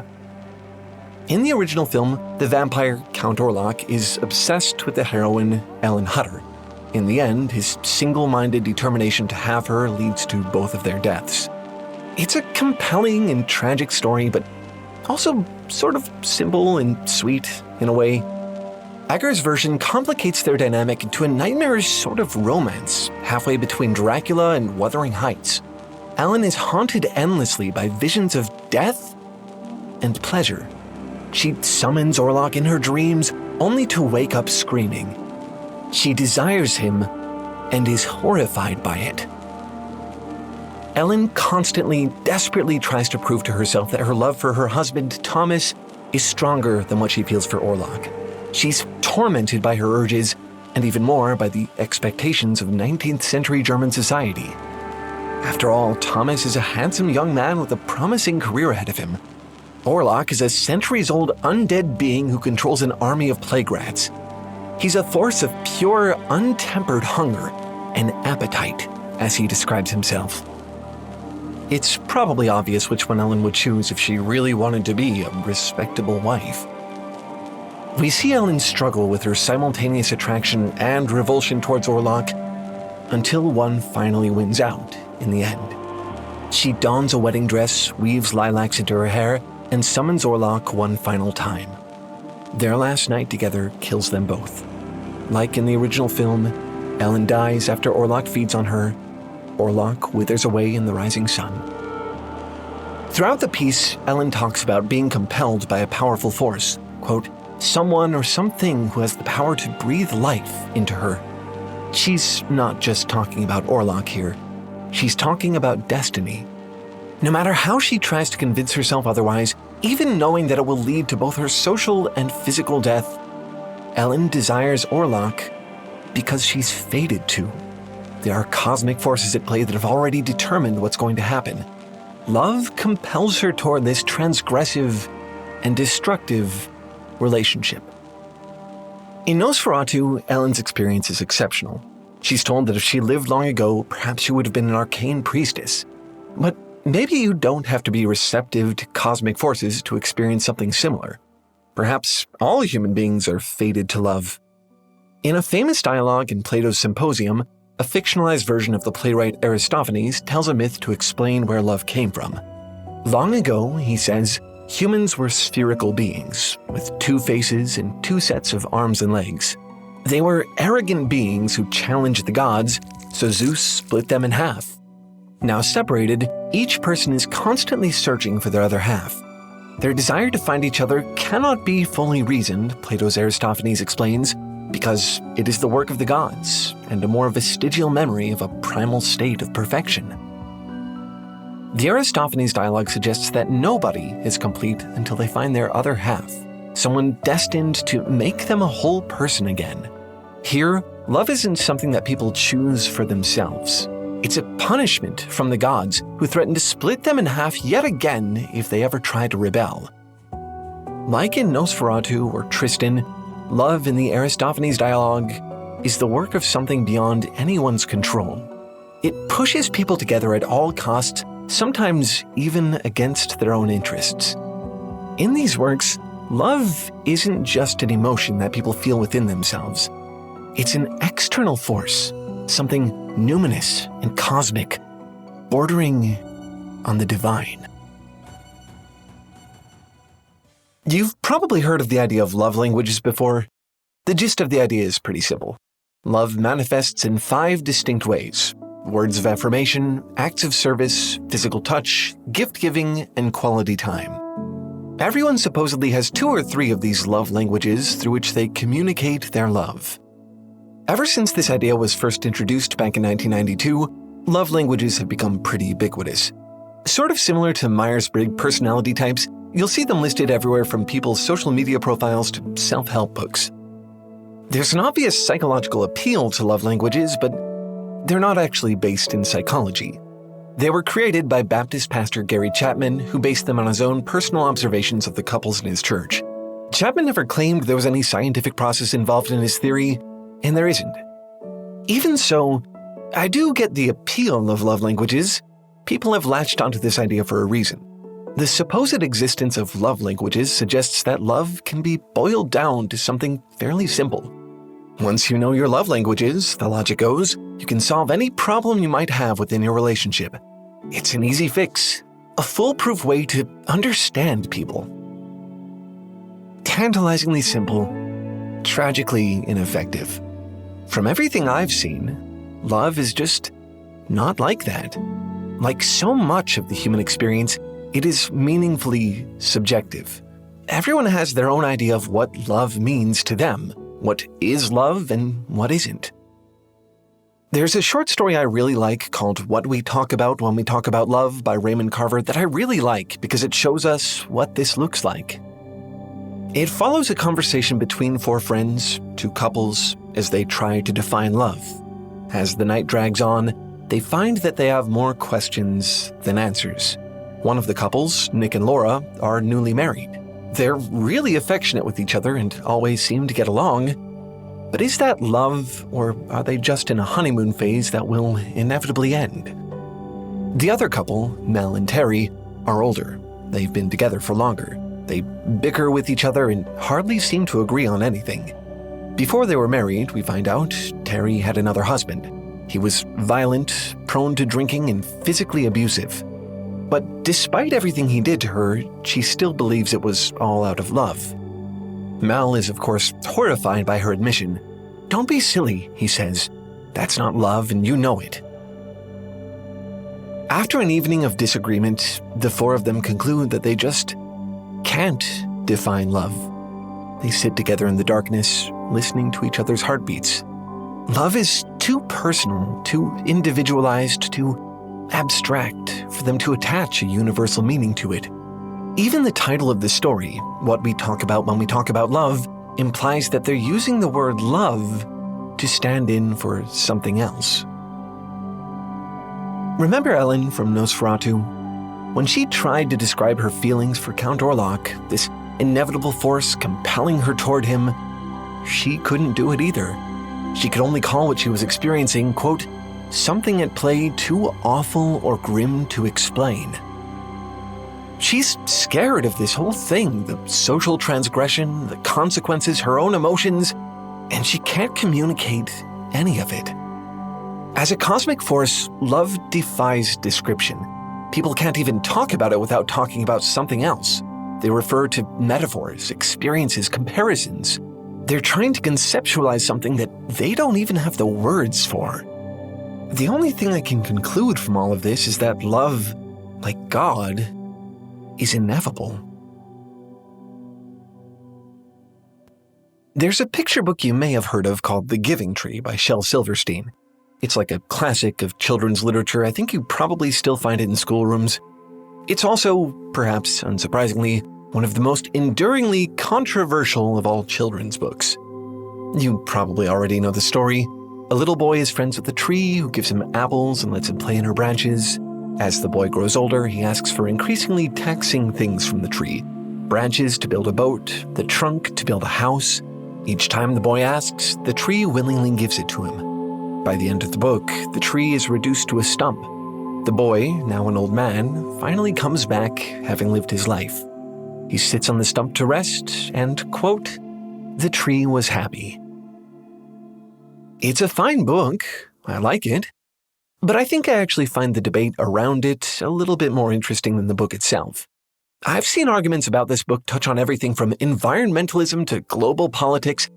In the original film, the vampire Count Orlok is obsessed with the heroine Ellen Hutter. In the end, his single-minded determination to have her leads to both of their deaths. It's a compelling and tragic story, but also sort of simple and sweet in a way. Eggers' version complicates their dynamic into a nightmarish sort of romance, halfway between Dracula and Wuthering Heights. Ellen is haunted endlessly by visions of death and pleasure. She summons Orlok in her dreams, only to wake up screaming. She desires him and is horrified by it. Ellen constantly, desperately tries to prove to herself that her love for her husband, Thomas, is stronger than what she feels for Orlok. She's tormented by her urges, and even more by the expectations of 19th century German society. After all, Thomas is a handsome young man with a promising career ahead of him. Orlok is a centuries-old undead being who controls an army of plague rats. He's a force of pure, untempered hunger and appetite, as he describes himself. It's probably obvious which one Ellen would choose if she really wanted to be a respectable wife. We see Ellen struggle with her simultaneous attraction and revulsion towards Orlok until one finally wins out in the end. She dons a wedding dress, weaves lilacs into her hair, and summons Orlok one final time. Their last night together kills them both. Like in the original film, Ellen dies after Orlok feeds on her. Orlok withers away in the rising sun. Throughout the piece, Ellen talks about being compelled by a powerful force, quote, someone or something who has the power to breathe life into her. She's not just talking about Orlok here. She's talking about destiny. No matter how she tries to convince herself otherwise, even knowing that it will lead to both her social and physical death, Ellen desires Orlok because she's fated to. There are cosmic forces at play that have already determined what's going to happen. Love compels her toward this transgressive and destructive relationship. In Nosferatu, Ellen's experience is exceptional. She's told that if she lived long ago, perhaps she would have been an arcane priestess. But maybe you don't have to be receptive to cosmic forces to experience something similar. Perhaps all human beings are fated to love. In a famous dialogue in Plato's Symposium, a fictionalized version of the playwright Aristophanes tells a myth to explain where love came from. Long ago, he says, humans were spherical beings, with 2 faces and 2 sets of arms and legs. They were arrogant beings who challenged the gods, so Zeus split them in half. Now separated, each person is constantly searching for their other half. Their desire to find each other cannot be fully reasoned, Plato's Aristophanes explains, because it is the work of the gods and a more vestigial memory of a primal state of perfection. The Aristophanes dialogue suggests that nobody is complete until they find their other half, someone destined to make them a whole person again. Here, love isn't something that people choose for themselves. It's a punishment from the gods who threaten to split them in half yet again if they ever try to rebel. Like in Nosferatu or Tristan, love in the Aristophanes dialogue is the work of something beyond anyone's control. It pushes people together at all costs, sometimes even against their own interests. In these works, love isn't just an emotion that people feel within themselves. It's an external force, something numinous and cosmic, bordering on the divine. You've probably heard of the idea of love languages before. The gist of the idea is pretty simple. Love manifests in 5 distinct ways: words of affirmation, acts of service, physical touch, gift-giving, and quality time. Everyone supposedly has 2 or 3 of these love languages through which they communicate their love. Ever since this idea was first introduced back in 1992, love languages have become pretty ubiquitous. Sort of similar to Myers-Briggs personality types, you'll see them listed everywhere from people's social media profiles to self-help books. There's an obvious psychological appeal to love languages, but they're not actually based in psychology. They were created by Baptist pastor Gary Chapman, who based them on his own personal observations of the couples in his church. Chapman never claimed there was any scientific process involved in his theory, and there isn't. Even so, I do get the appeal of love languages. People have latched onto this idea for a reason. The supposed existence of love languages suggests that love can be boiled down to something fairly simple. Once you know your love languages, the logic goes, you can solve any problem you might have within your relationship. It's an easy fix, a foolproof way to understand people. Tantalizingly simple, tragically ineffective. From everything I've seen, love is just not like that. Like so much of the human experience, it is meaningfully subjective. Everyone has their own idea of what love means to them, what is love and what isn't. There's a short story I really like called What We Talk About When We Talk About Love by Raymond Carver that I really like because it shows us what this looks like. It follows a conversation between 4 friends, 2 couples, as they try to define love. As the night drags on, they find that they have more questions than answers. One of the couples, Nick and Laura, are newly married. They're really affectionate with each other and always seem to get along. But is that love, or are they just in a honeymoon phase that will inevitably end? The other couple, Mel and Terry, are older. They've been together for longer. They bicker with each other and hardly seem to agree on anything. Before they were married, we find out Terry had another husband. He was violent, prone to drinking, and physically abusive. But despite everything he did to her, she still believes it was all out of love. Mal is, of course, horrified by her admission. "Don't be silly," he says. That's not love, and you know it. After an evening of disagreement, the four of them conclude that they just can't define love. They sit together in the darkness, listening to each other's heartbeats. Love is too personal, too individualized, too abstract for them to attach a universal meaning to it. Even the title of the story, What We Talk About When We Talk About Love, implies that they're using the word love to stand in for something else. Remember Ellen from Nosferatu? When she tried to describe her feelings for Count Orlok, this inevitable force compelling her toward him, she couldn't do it either. She could only call what she was experiencing, quote, something at play too awful or grim to explain. She's scared of this whole thing, the social transgression, the consequences, her own emotions, and she can't communicate any of it. As a cosmic force, love defies description. People can't even talk about it without talking about something else. They refer to metaphors, experiences, comparisons. They're trying to conceptualize something that they don't even have the words for. The only thing I can conclude from all of this is that love, like God, is ineffable. There's a picture book you may have heard of called The Giving Tree by Shel Silverstein. It's like a classic of children's literature. I think you probably still find it in schoolrooms. It's also, perhaps unsurprisingly, one of the most enduringly controversial of all children's books. You probably already know the story. A little boy is friends with a tree who gives him apples and lets him play in her branches. As the boy grows older, he asks for increasingly taxing things from the tree. Branches to build a boat, the trunk to build a house. Each time the boy asks, the tree willingly gives it to him. By the end of the book, the tree is reduced to a stump. The boy, now an old man, finally comes back, having lived his life. He sits on the stump to rest, and, quote, the tree was happy. It's a fine book. I like it. But I think I actually find the debate around it a little bit more interesting than the book itself. I've seen arguments about this book touch on everything from environmentalism to global politics,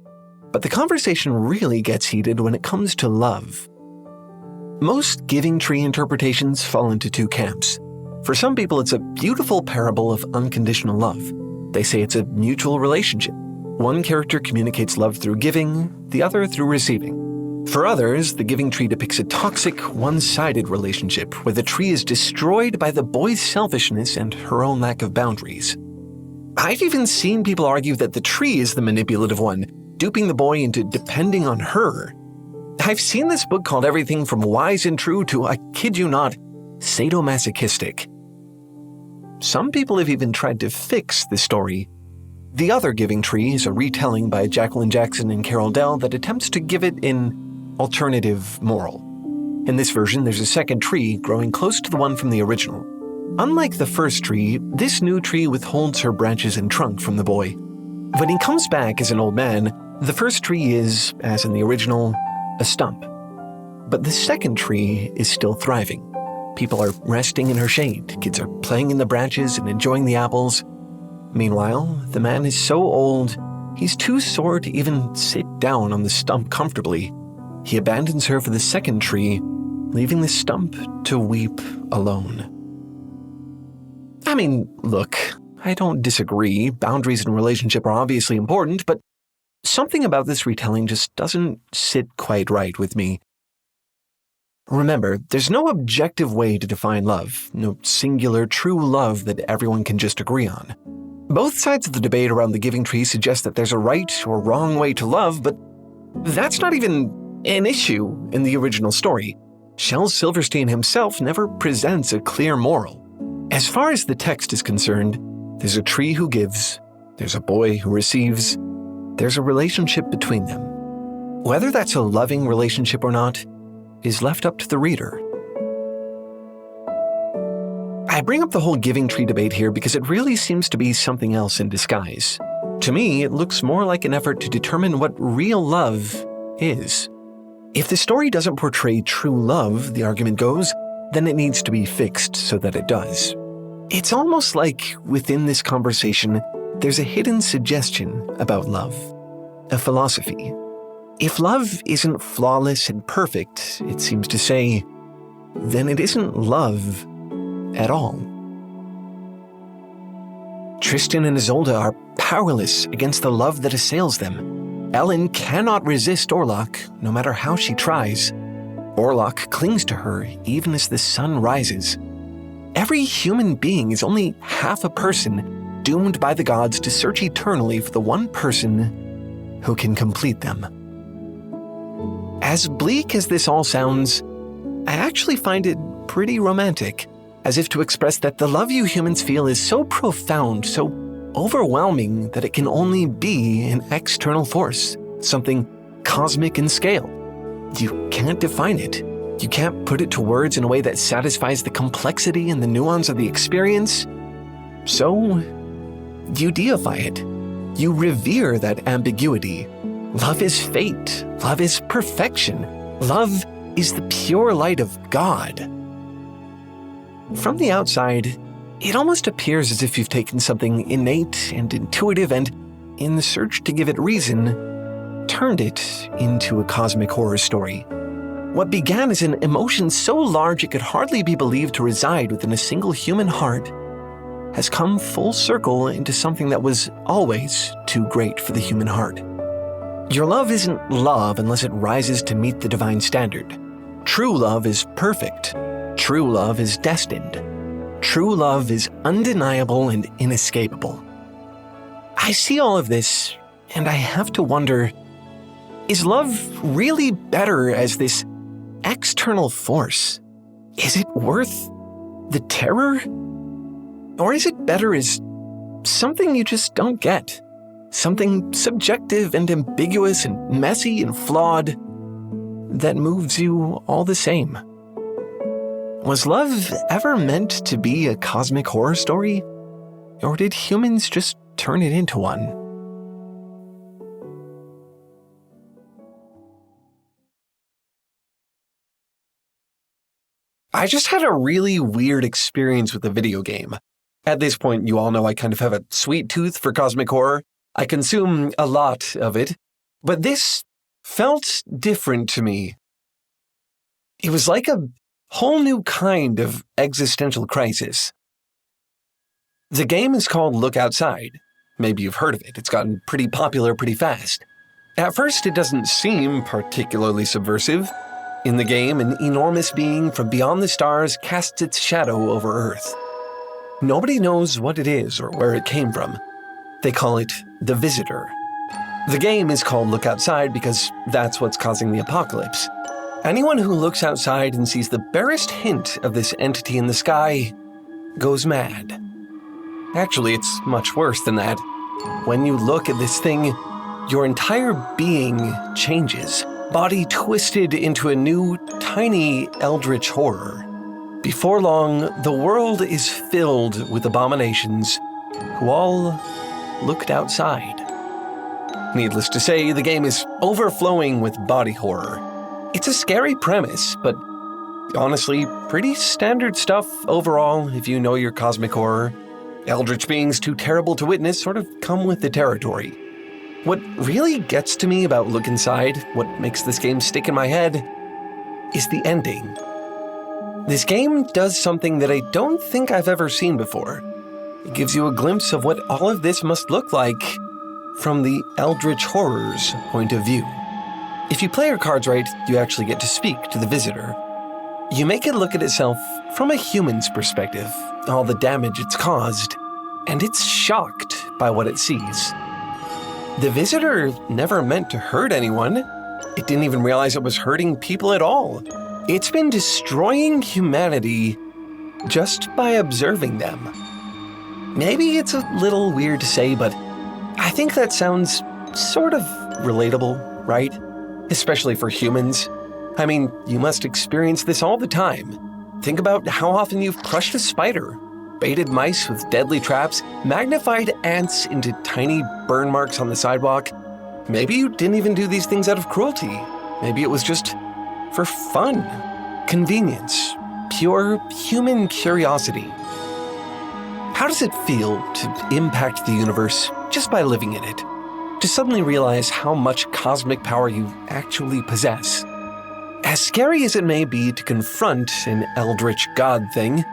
but the conversation really gets heated when it comes to love. Most Giving Tree interpretations fall into two camps. For some people, it's a beautiful parable of unconditional love. They say it's a mutual relationship. One character communicates love through giving, the other through receiving. For others, the Giving Tree depicts a toxic, one-sided relationship where the tree is destroyed by the boy's selfishness and her own lack of boundaries. I've even seen people argue that the tree is the manipulative one, duping the boy into depending on her. I've seen this book called everything from wise and true to, I kid you not, sadomasochistic. Some people have even tried to fix the story. The Other Giving Tree is a retelling by Jaqueline Jackson and Carol Dell that attempts to give it an alternative moral. In this version, there's a second tree growing close to the one from the original. Unlike the first tree, this new tree withholds her branches and trunk from the boy. When he comes back as an old man, the first tree is, as in the original, a stump. But the second tree is still thriving. People are resting in her shade, kids are playing in the branches and enjoying the apples. Meanwhile, the man is so old, he's too sore to even sit down on the stump comfortably. He abandons her for the second tree, leaving the stump to weep alone. I mean, look, I don't disagree. Boundaries in a relationship are obviously important, but something about this retelling just doesn't sit quite right with me. Remember, there's no objective way to define love, no singular true love that everyone can just agree on. Both sides of the debate around the Giving Tree suggest that there's a right or wrong way to love, but that's not even an issue in the original story. Shel Silverstein himself never presents a clear moral. As far as the text is concerned, there's a tree who gives, there's a boy who receives, there's a relationship between them. Whether that's a loving relationship or not is left up to the reader. I bring up the whole Giving Tree debate here because it really seems to be something else in disguise. To me, it looks more like an effort to determine what real love is. If the story doesn't portray true love, the argument goes, then it needs to be fixed so that it does. It's almost like within this conversation, there's a hidden suggestion about love, a philosophy. If love isn't flawless and perfect, it seems to say, then it isn't love at all. Tristan and Isolde are powerless against the love that assails them. Ellen cannot resist Orlok, no matter how she tries. Orlok clings to her even as the sun rises. Every human being is only half a person, doomed by the gods to search eternally for the one person who can complete them. As bleak as this all sounds, I actually find it pretty romantic, as if to express that the love you humans feel is so profound, so overwhelming that it can only be an external force, something cosmic in scale. You can't define it. You can't put it to words in a way that satisfies the complexity and the nuance of the experience. So, you deify it. You revere that ambiguity. Love is fate. Love is perfection. Love is the pure light of God. From the outside, it almost appears as if you've taken something innate and intuitive and, in the search to give it reason, turned it into a cosmic horror story. What began as an emotion so large it could hardly be believed to reside within a single human heart has come full circle into something that was always too great for the human heart. Your love isn't love unless it rises to meet the divine standard. True love is perfect. True love is destined. True love is undeniable and inescapable. I see all of this, and I have to wonder, is love really better as this external force? Is it worth the terror? Or is it better as something you just don't get? Something subjective and ambiguous and messy and flawed that moves you all the same. Was love ever meant to be a cosmic horror story? Or did humans just turn it into one? I just had a really weird experience with the video game. At this point, you all know I kind of have a sweet tooth for cosmic horror. I consume a lot of it, but this felt different to me. It was like a whole new kind of existential crisis. The game is called Look Outside. Maybe you've heard of it. It's gotten pretty popular pretty fast. At first, it doesn't seem particularly subversive. In the game, an enormous being from beyond the stars casts its shadow over Earth. Nobody knows what it is or where it came from. They call it the Visitor. The game is called Look Outside because that's what's causing the apocalypse. Anyone who looks outside and sees the barest hint of this entity in the sky goes mad. Actually, it's much worse than that. When you look at this thing, your entire being changes, body twisted into a new, tiny eldritch horror. Before long, the world is filled with abominations who all looked outside. Needless to say, the game is overflowing with body horror. It's a scary premise, but honestly, pretty standard stuff overall if you know your cosmic horror. Eldritch beings too terrible to witness sort of come with the territory. What really gets to me about Look Inside, what makes this game stick in my head, is the ending. This game does something that I don't think I've ever seen before. It gives you a glimpse of what all of this must look like from the Eldritch Horror's point of view. If you play your cards right, you actually get to speak to the Visitor. You make it look at itself from a human's perspective, all the damage it's caused, and it's shocked by what it sees. The Visitor never meant to hurt anyone. It didn't even realize it was hurting people at all. It's been destroying humanity just by observing them. Maybe it's a little weird to say, but I think that sounds sort of relatable, right? Especially for humans. I mean, you must experience this all the time. Think about how often you've crushed a spider, baited mice with deadly traps, magnified ants into tiny burn marks on the sidewalk. Maybe you didn't even do these things out of cruelty. Maybe it was just for fun, convenience, pure human curiosity. How does it feel to impact the universe just by living in it? to suddenly realize how much cosmic power you actually possess. As scary as it may be to confront an eldritch god thing,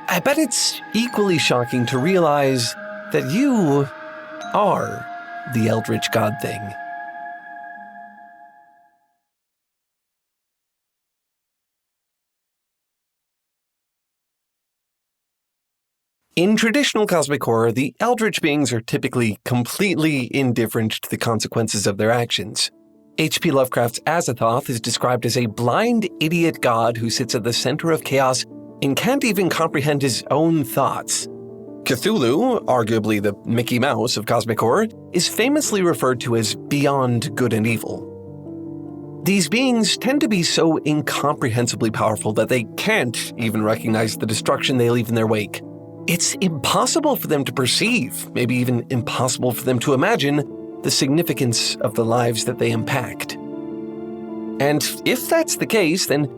I bet it's equally shocking to realize that you are the eldritch god thing. In traditional cosmic horror, the eldritch beings are typically completely indifferent to the consequences of their actions. H.P. Lovecraft's Azathoth is described as a blind, idiot god who sits at the center of chaos and can't even comprehend his own thoughts. Cthulhu, arguably the Mickey Mouse of cosmic horror, is famously referred to as beyond good and evil. These beings tend to be so incomprehensibly powerful that they can't even recognize the destruction they leave in their wake. It's impossible for them to perceive, maybe even impossible for them to imagine, the significance of the lives that they impact. And if that's the case, then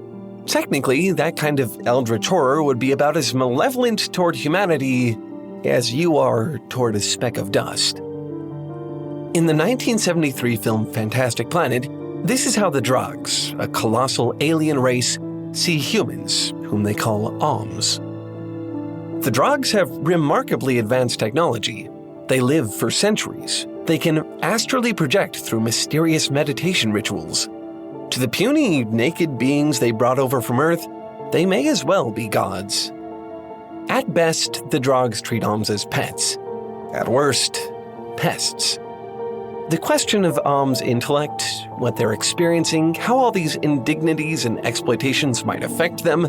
technically that kind of eldritch horror would be about as malevolent toward humanity as you are toward a speck of dust. In the 1973 film Fantastic Planet, this is how the Drogs, a colossal alien race, see humans, whom they call Alms. The Drogs have remarkably advanced technology. They live for centuries. They can astrally project through mysterious meditation rituals. To the puny, naked beings they brought over from Earth, they may as well be gods. At best, the Drogs treat Alms as pets. At worst, pests. The question of Alms' intellect, what they're experiencing, how all these indignities and exploitations might affect them,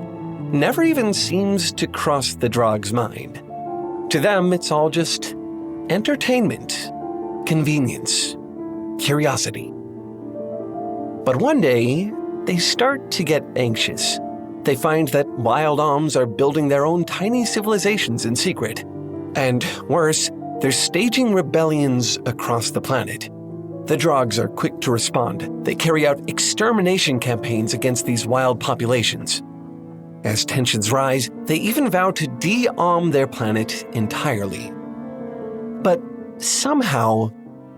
never even seems to cross the Drogs' mind. To them, it's all just entertainment, convenience, curiosity. But one day, they start to get anxious. They find that wild Alms are building their own tiny civilizations in secret. And worse, they're staging rebellions across the planet. The Drogs are quick to respond. They carry out extermination campaigns against these wild populations. As tensions rise, they even vow to de-Alm their planet entirely. But somehow,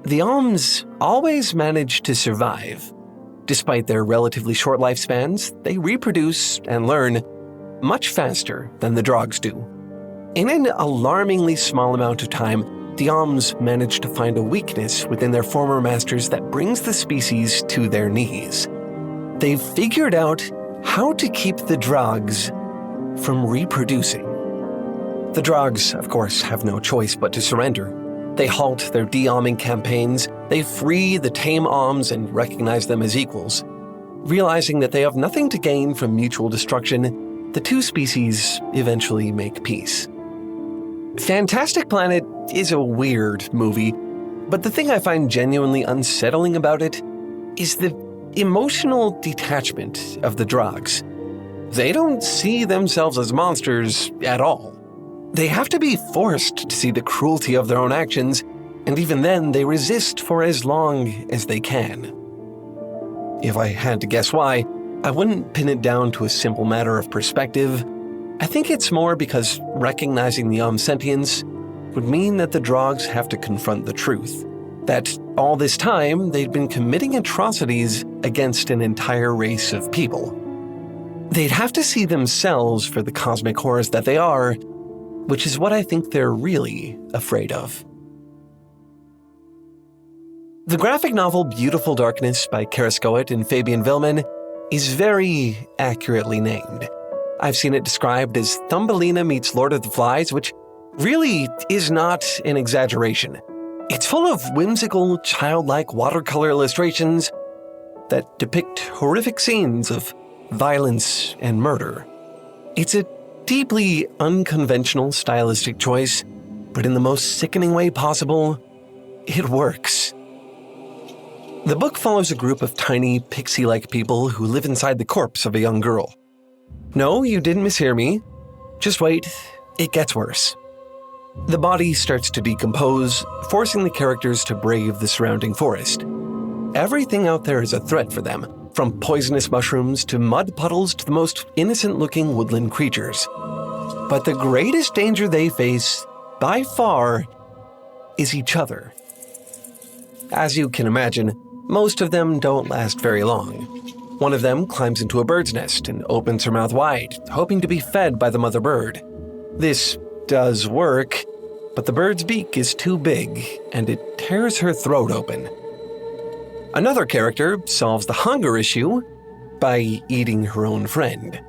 the Alms always manage to survive. Despite their relatively short lifespans, they reproduce and learn much faster than the Drogs do. In an alarmingly small amount of time, the Alms manage to find a weakness within their former masters that brings the species to their knees. They've figured out how to keep the Drogs from reproducing. The Drogs, of course, have no choice but to surrender. They halt their de-Alming campaigns, they free the tame Alms and recognize them as equals. Realizing that they have nothing to gain from mutual destruction, the two species eventually make peace. Fantastic Planet is a weird movie, but the thing I find genuinely unsettling about it is the emotional detachment of the Drogs. They don't see themselves as monsters at all. They have to be forced to see the cruelty of their own actions, and even then they resist for as long as they can. If I had to guess why, I wouldn't pin it down to a simple matter of perspective. I think it's more because recognizing the Alms' sentience would mean that the Drogs have to confront the truth. That all this time, they'd been committing atrocities against an entire race of people. They'd have to see themselves for the cosmic horrors that they are, which is what I think they're really afraid of. The graphic novel Beautiful Darkness by Kara Skoet and Fabian Villman is very accurately named. I've seen it described as Thumbelina meets Lord of the Flies, which really is not an exaggeration. It's full of whimsical, childlike watercolor illustrations that depict horrific scenes of violence and murder. It's a deeply unconventional stylistic choice, but in the most sickening way possible, it works. The book follows a group of tiny, pixie-like people who live inside the corpse of a young girl. No, you didn't mishear me. Just wait, it gets worse. The body starts to decompose, forcing the characters to brave the surrounding forest. Everything out there is a threat for them, from poisonous mushrooms to mud puddles to the most innocent-looking woodland creatures. But the greatest danger they face, by far, is each other. As you can imagine, most of them don't last very long. One of them climbs into a bird's nest and opens her mouth wide, hoping to be fed by the mother bird. This does work, but the bird's beak is too big, and it tears her throat open. Another character solves the hunger issue by eating her own friend.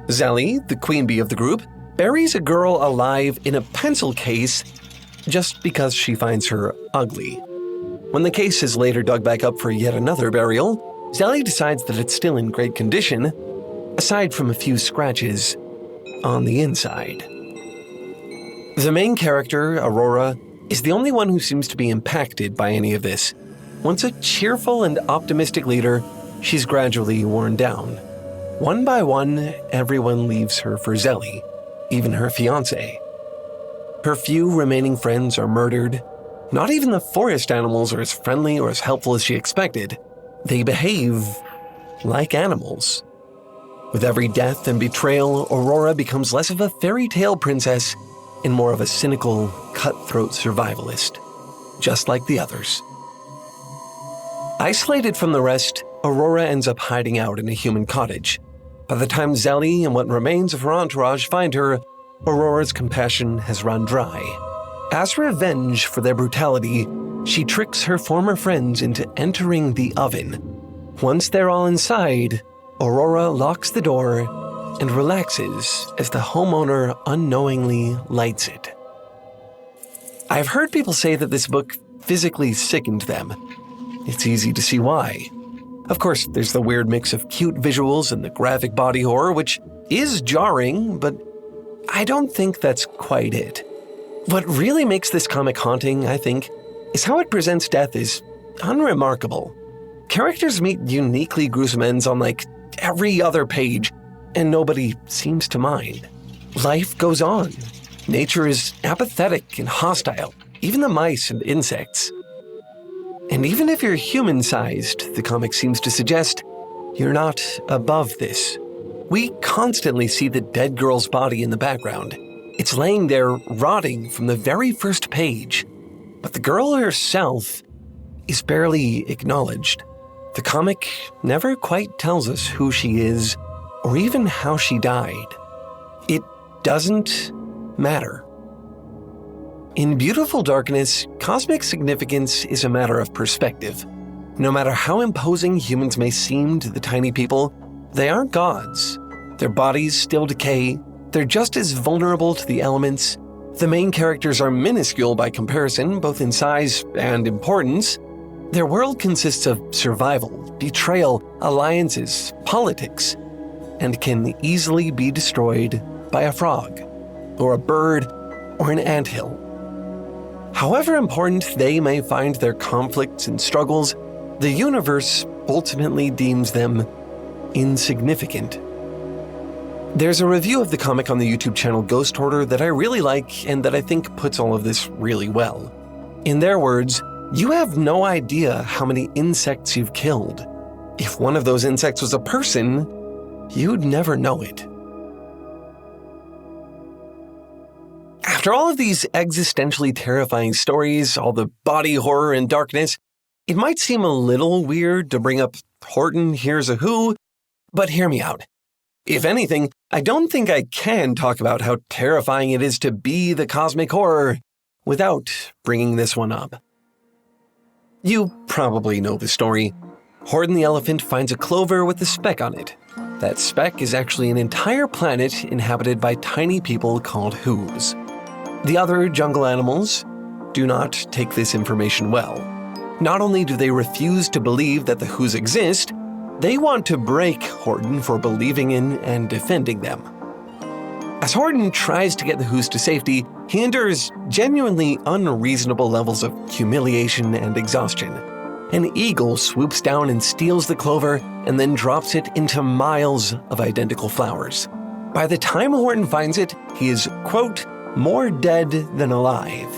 Zelly, the queen bee of the group, buries a girl alive in a pencil case just because she finds her ugly. When the case is later dug back up for yet another burial, Zelly decides that it's still in great condition, aside from a few scratches on the inside. The main character, Aurora, is the only one who seems to be impacted by any of this. Once a cheerful and optimistic leader, she's gradually worn down. One by one, everyone leaves her for Zelly, even her fiancé. Her few remaining friends are murdered. Not even the forest animals are as friendly or as helpful as she expected. They behave like animals. With every death and betrayal, Aurora becomes less of a fairy tale princess and more of a cynical, cutthroat survivalist, just like the others. Isolated from the rest, Aurora ends up hiding out in a human cottage. By the time Zelly and what remains of her entourage find her, Aurora's compassion has run dry. As revenge for their brutality, she tricks her former friends into entering the oven. Once they're all inside, Aurora locks the door and relaxes as the homeowner unknowingly lights it. I've heard people say that this book physically sickened them. It's easy to see why. Of course, there's the weird mix of cute visuals and the graphic body horror, which is jarring, but I don't think that's quite it. What really makes this comic haunting, I think, is how it presents death as unremarkable. Characters meet uniquely gruesome ends on like every other page, and nobody seems to mind. Life goes on. Nature is apathetic and hostile, even the mice and insects. And even if you're human-sized, the comic seems to suggest, you're not above this. We constantly see the dead girl's body in the background. It's laying there rotting from the very first page. But the girl herself is barely acknowledged. The comic never quite tells us who she is or even how she died. It doesn't matter. In Beautiful Darkness, cosmic significance is a matter of perspective. No matter how imposing humans may seem to the tiny people, they aren't gods. Their bodies still decay. They're just as vulnerable to the elements. The main characters are minuscule by comparison, both in size and importance. Their world consists of survival, betrayal, alliances, politics, and can easily be destroyed by a frog, or a bird, or an anthill. However important they may find their conflicts and struggles, the universe ultimately deems them insignificant. There's a review of the comic on the YouTube channel Ghost Hoarder that I really like and that I think puts all of this really well. In their words, "You have no idea how many insects you've killed. If one of those insects was a person, you'd never know it." After all of these existentially terrifying stories, all the body horror and darkness, it might seem a little weird to bring up Horton Hears a Who, but hear me out. If anything, I don't think I can talk about how terrifying it is to be the cosmic horror without bringing this one up. You probably know the story. Horton the elephant finds a clover with a speck on it. That speck is actually an entire planet inhabited by tiny people called Whos. The other jungle animals do not take this information well. Not only do they refuse to believe that the Whos exist, they want to break Horton for believing in and defending them. As Horton tries to get the Whos to safety, he endures genuinely unreasonable levels of humiliation and exhaustion. An eagle swoops down and steals the clover and then drops it into miles of identical flowers. By the time Horton finds it, he is, quote, more dead than alive.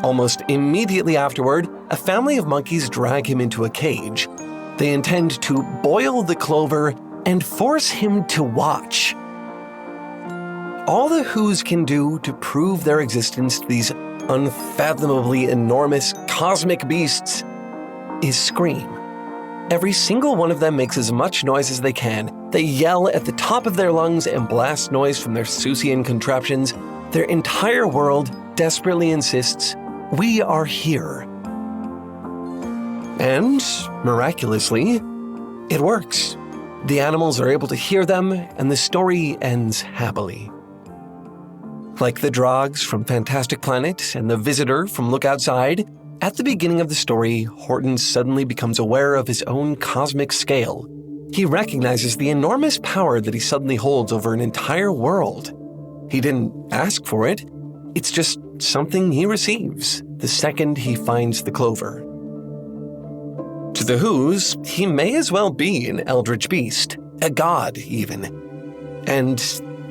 Almost immediately afterward, a family of monkeys drag him into a cage. They intend to boil the clover and force him to watch. All the Whos can do to prove their existence to these unfathomably enormous cosmic beasts is scream. Every single one of them makes as much noise as they can. They yell at the top of their lungs and blast noise from their Seussian contraptions. Their entire world desperately insists, "We are here." And, miraculously, it works. The animals are able to hear them, and the story ends happily. Like the Drogs from Fantastic Planet and the Visitor from Look Outside, at the beginning of the story, Horton suddenly becomes aware of his own cosmic scale. He recognizes the enormous power that he suddenly holds over an entire world. He didn't ask for it. It's just something he receives the second he finds the clover. To the Whos, he may as well be an eldritch beast, a god even. And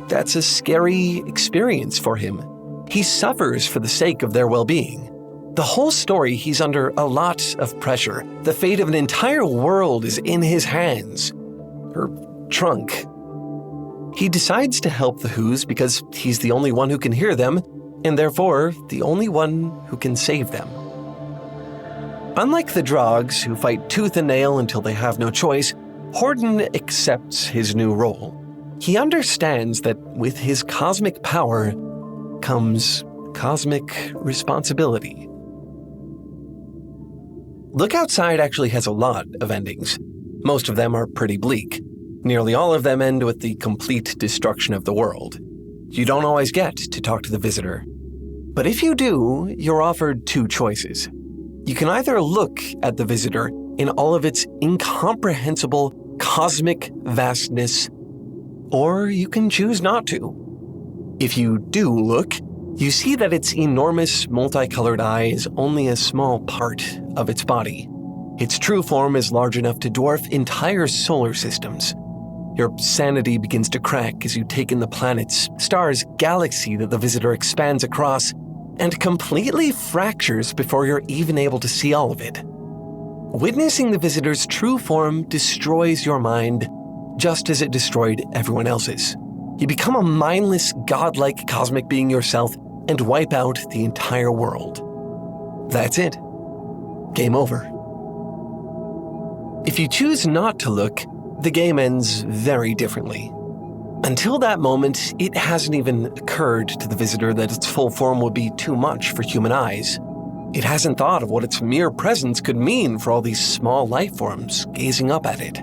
that's a scary experience for him. He suffers for the sake of their well-being. The whole story, he's under a lot of pressure. The fate of an entire world is in his hands. Or trunk. He decides to help the Whos because he's the only one who can hear them, and therefore the only one who can save them. Unlike the Drogs, who fight tooth and nail until they have no choice, Horton accepts his new role. He understands that with his cosmic power comes cosmic responsibility. Look Outside actually has a lot of endings. Most of them are pretty bleak. Nearly all of them end with the complete destruction of the world. You don't always get to talk to the Visitor. But if you do, you're offered two choices. You can either look at the Visitor in all of its incomprehensible cosmic vastness, or you can choose not to. If you do look, you see that its enormous multicolored eye is only a small part of its body. Its true form is large enough to dwarf entire solar systems. Your sanity begins to crack as you take in the planets, stars, galaxy that the Visitor expands across, and completely fractures before you're even able to see all of it. Witnessing the Visitor's true form destroys your mind, just as it destroyed everyone else's. You become a mindless, godlike cosmic being yourself and wipe out the entire world. That's it. Game over. If you choose not to look, the game ends very differently. Until that moment, it hasn't even occurred to the Visitor that its full form would be too much for human eyes. It hasn't thought of what its mere presence could mean for all these small life forms gazing up at it.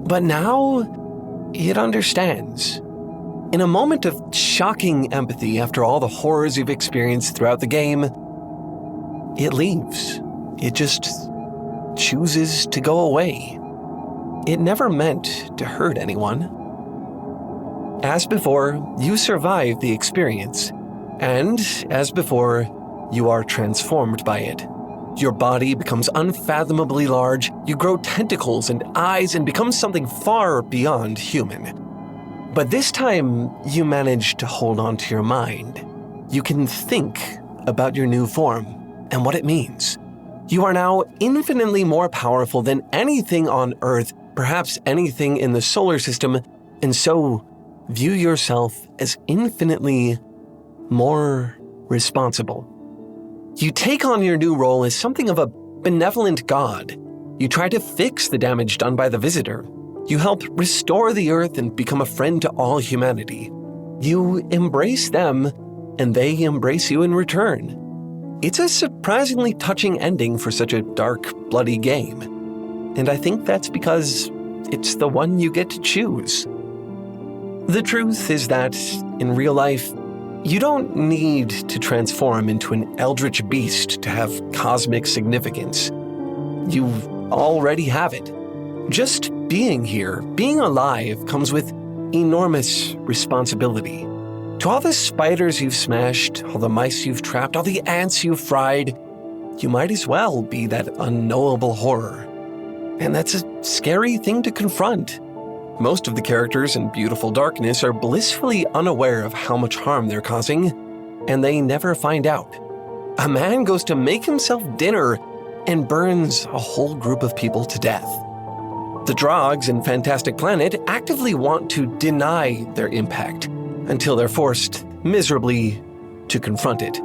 But now, it understands. In a moment of shocking empathy after all the horrors you've experienced throughout the game, it leaves. It just chooses to go away. It never meant to hurt anyone. As before, you survive the experience, and as before, you are transformed by it. Your body becomes unfathomably large, you grow tentacles and eyes and become something far beyond human. But this time, you manage to hold on to your mind. You can think about your new form and what it means. You are now infinitely more powerful than anything on Earth, perhaps anything in the solar system, and so view yourself as infinitely more responsible. You take on your new role as something of a benevolent god. You try to fix the damage done by the Visitor. You help restore the Earth and become a friend to all humanity. You embrace them, and they embrace you in return. It's a surprisingly touching ending for such a dark, bloody game. And I think that's because it's the one you get to choose. The truth is that, in real life, you don't need to transform into an eldritch beast to have cosmic significance. You already have it. Just being here, being alive, comes with enormous responsibility. To all the spiders you've smashed, all the mice you've trapped, all the ants you've fried, you might as well be that unknowable horror. And that's a scary thing to confront. Most of the characters in Beautiful Darkness are blissfully unaware of how much harm they're causing, and they never find out. A man goes to make himself dinner and burns a whole group of people to death. The Drogs in Fantastic Planet actively want to deny their impact until they're forced, miserably, to confront it.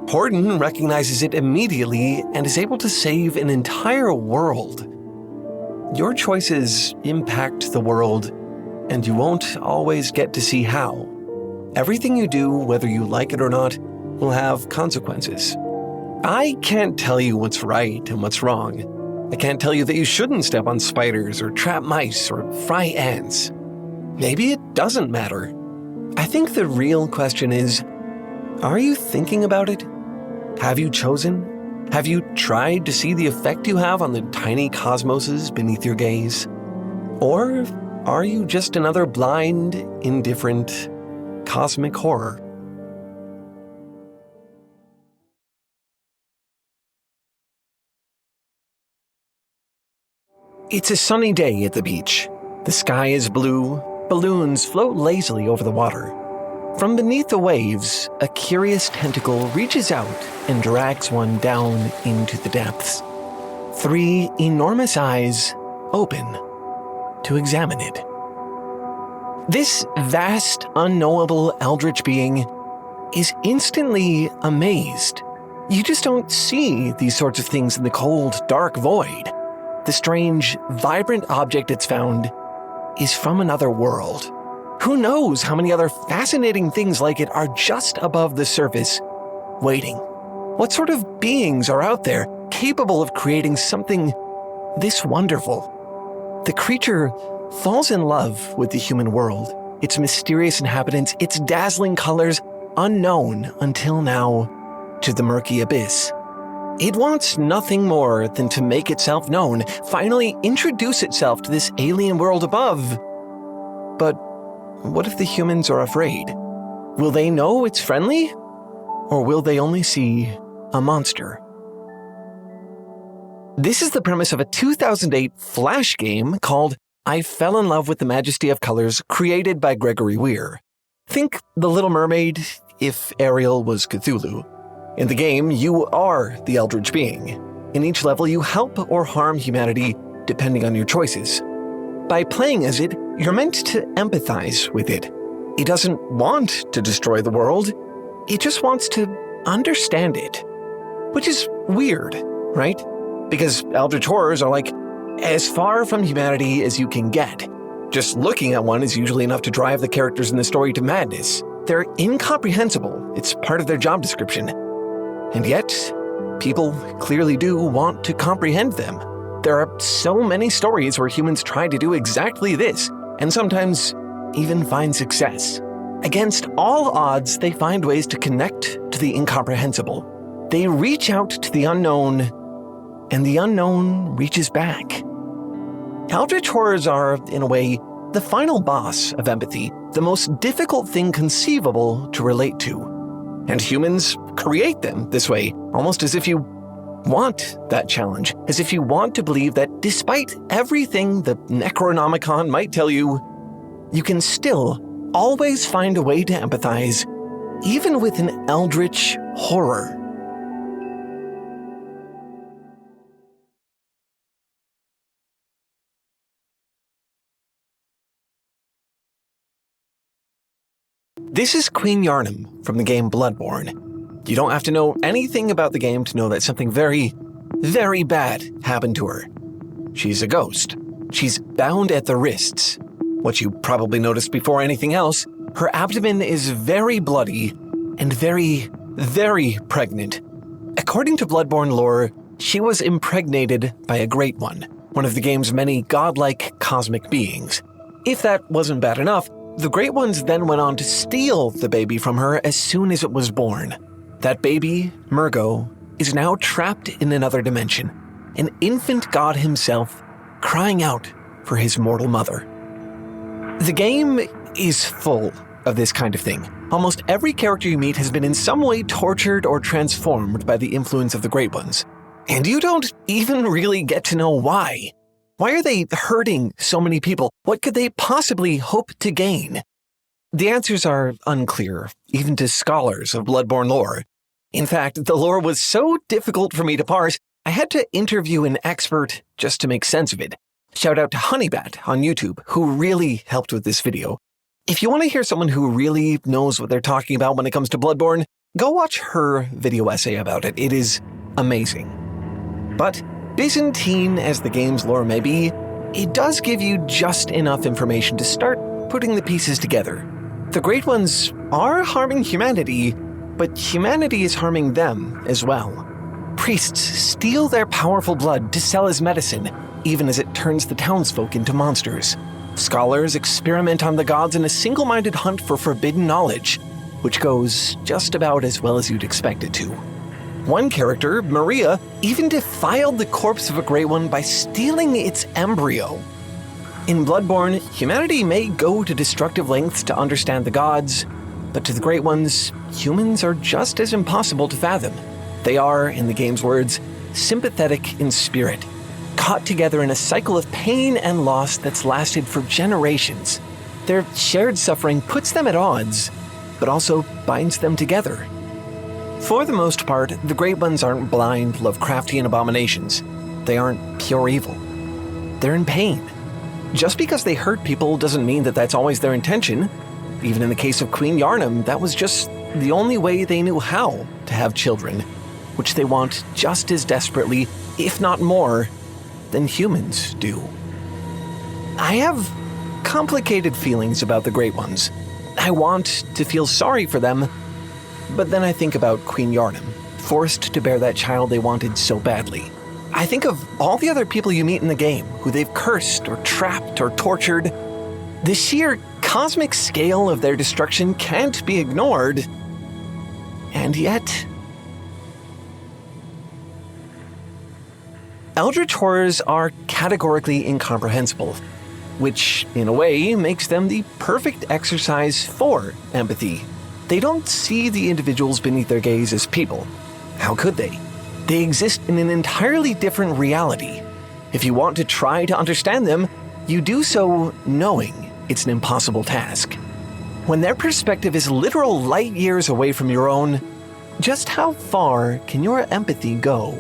Horton recognizes it immediately and is able to save an entire world. Your choices impact the world, and you won't always get to see how. Everything you do, whether you like it or not, will have consequences. I can't tell you what's right and what's wrong. I can't tell you that you shouldn't step on spiders or trap mice or fry ants. Maybe it doesn't matter. I think the real question is, are you thinking about it? Have you chosen? Have you tried to see the effect you have on the tiny cosmoses beneath your gaze? Or are you just another blind, indifferent, cosmic horror? It's a sunny day at the beach. The sky is blue. Balloons float lazily over the water. From beneath the waves, a curious tentacle reaches out and drags one down into the depths. 3 enormous eyes open to examine it. This vast, unknowable eldritch being is instantly amazed. You just don't see these sorts of things in the cold, dark void. The strange, vibrant object it's found is from another world. Who knows how many other fascinating things like it are just above the surface, waiting? What sort of beings are out there capable of creating something this wonderful? The creature falls in love with the human world, its mysterious inhabitants, its dazzling colors, unknown until now to the murky abyss. It wants nothing more than to make itself known, finally introduce itself to this alien world above. But what if the humans are afraid? Will they know it's friendly? Or will they only see a monster? This is the premise of a 2008 Flash game called I Fell in Love with the Majesty of Colors, created by Gregory Weir. Think The Little Mermaid if Ariel was Cthulhu. In the game, you are the Eldritch being. In each level, you help or harm humanity depending on your choices. By playing as it, you're meant to empathize with it. It doesn't want to destroy the world. It just wants to understand it. Which is weird, right? Because Eldritch horrors are like as far from humanity as you can get. Just looking at one is usually enough to drive the characters in the story to madness. They're incomprehensible. It's part of their job description. And yet, people clearly do want to comprehend them. There are so many stories where humans try to do exactly this, and sometimes even find success. Against all odds, they find ways to connect to the incomprehensible. They reach out to the unknown, and the unknown reaches back. Eldritch horrors are, in a way, the final boss of empathy, the most difficult thing conceivable to relate to. And humans create them this way, almost as if you want that challenge, as if you want to believe that despite everything the Necronomicon might tell you, you can still always find a way to empathize, even with an eldritch horror. This is Queen Yarnum from the game Bloodborne. You don't have to know anything about the game to know that something very, very bad happened to her. She's a ghost. She's bound at the wrists. What you probably noticed before anything else, her abdomen is very bloody and very, very pregnant. According to Bloodborne lore, she was impregnated by a Great one of the game's many godlike cosmic beings. If that wasn't bad enough, the Great Ones then went on to steal the baby from her as soon as it was born. That baby, Murgo, is now trapped in another dimension, an infant god himself crying out for his mortal mother. The game is full of this kind of thing. Almost every character you meet has been in some way tortured or transformed by the influence of the Great Ones. And you don't even really get to know why. Why are they hurting so many people? What could they possibly hope to gain? The answers are unclear, even to scholars of Bloodborne lore. In fact, the lore was so difficult for me to parse, I had to interview an expert just to make sense of it. Shout out to Honeybat on YouTube, who really helped with this video. If you want to hear someone who really knows what they're talking about when it comes to Bloodborne, Go watch her video essay about it. It is amazing. But Byzantine as the game's lore may be, it does give you just enough information to start putting the pieces together. The Great Ones are harming humanity, but humanity is harming them as well. Priests steal their powerful blood to sell as medicine, even as it turns the townsfolk into monsters. Scholars experiment on the gods in a single-minded hunt for forbidden knowledge, which goes just about as well as you'd expect it to. One character, Maria, even defiled the corpse of a Great One by stealing its embryo. In Bloodborne, humanity may go to destructive lengths to understand the gods, but to the Great Ones, humans are just as impossible to fathom. They are, in the game's words, sympathetic in spirit, caught together in a cycle of pain and loss that's lasted for generations. Their shared suffering puts them at odds, but also binds them together. For the most part, the Great Ones aren't blind, Lovecraftian abominations. They aren't pure evil. They're in pain. Just because they hurt people doesn't mean that that's always their intention. Even in the case of Queen Yharnam, that was just the only way they knew how to have children, which they want just as desperately, if not more, than humans do. I have complicated feelings about the Great Ones. I want to feel sorry for them, but then I think about Queen Yharnam, forced to bear that child they wanted so badly. I think of all the other people you meet in the game, who they've cursed or trapped or tortured. The sheer cosmic scale of their destruction can't be ignored. And yet, Eldritch horrors are categorically incomprehensible, which, in a way, makes them the perfect exercise for empathy. They don't see the individuals beneath their gaze as people. How could they? They exist in an entirely different reality. If you want to try to understand them, you do so knowing it's an impossible task. When their perspective is literal light years away from your own, just how far can your empathy go?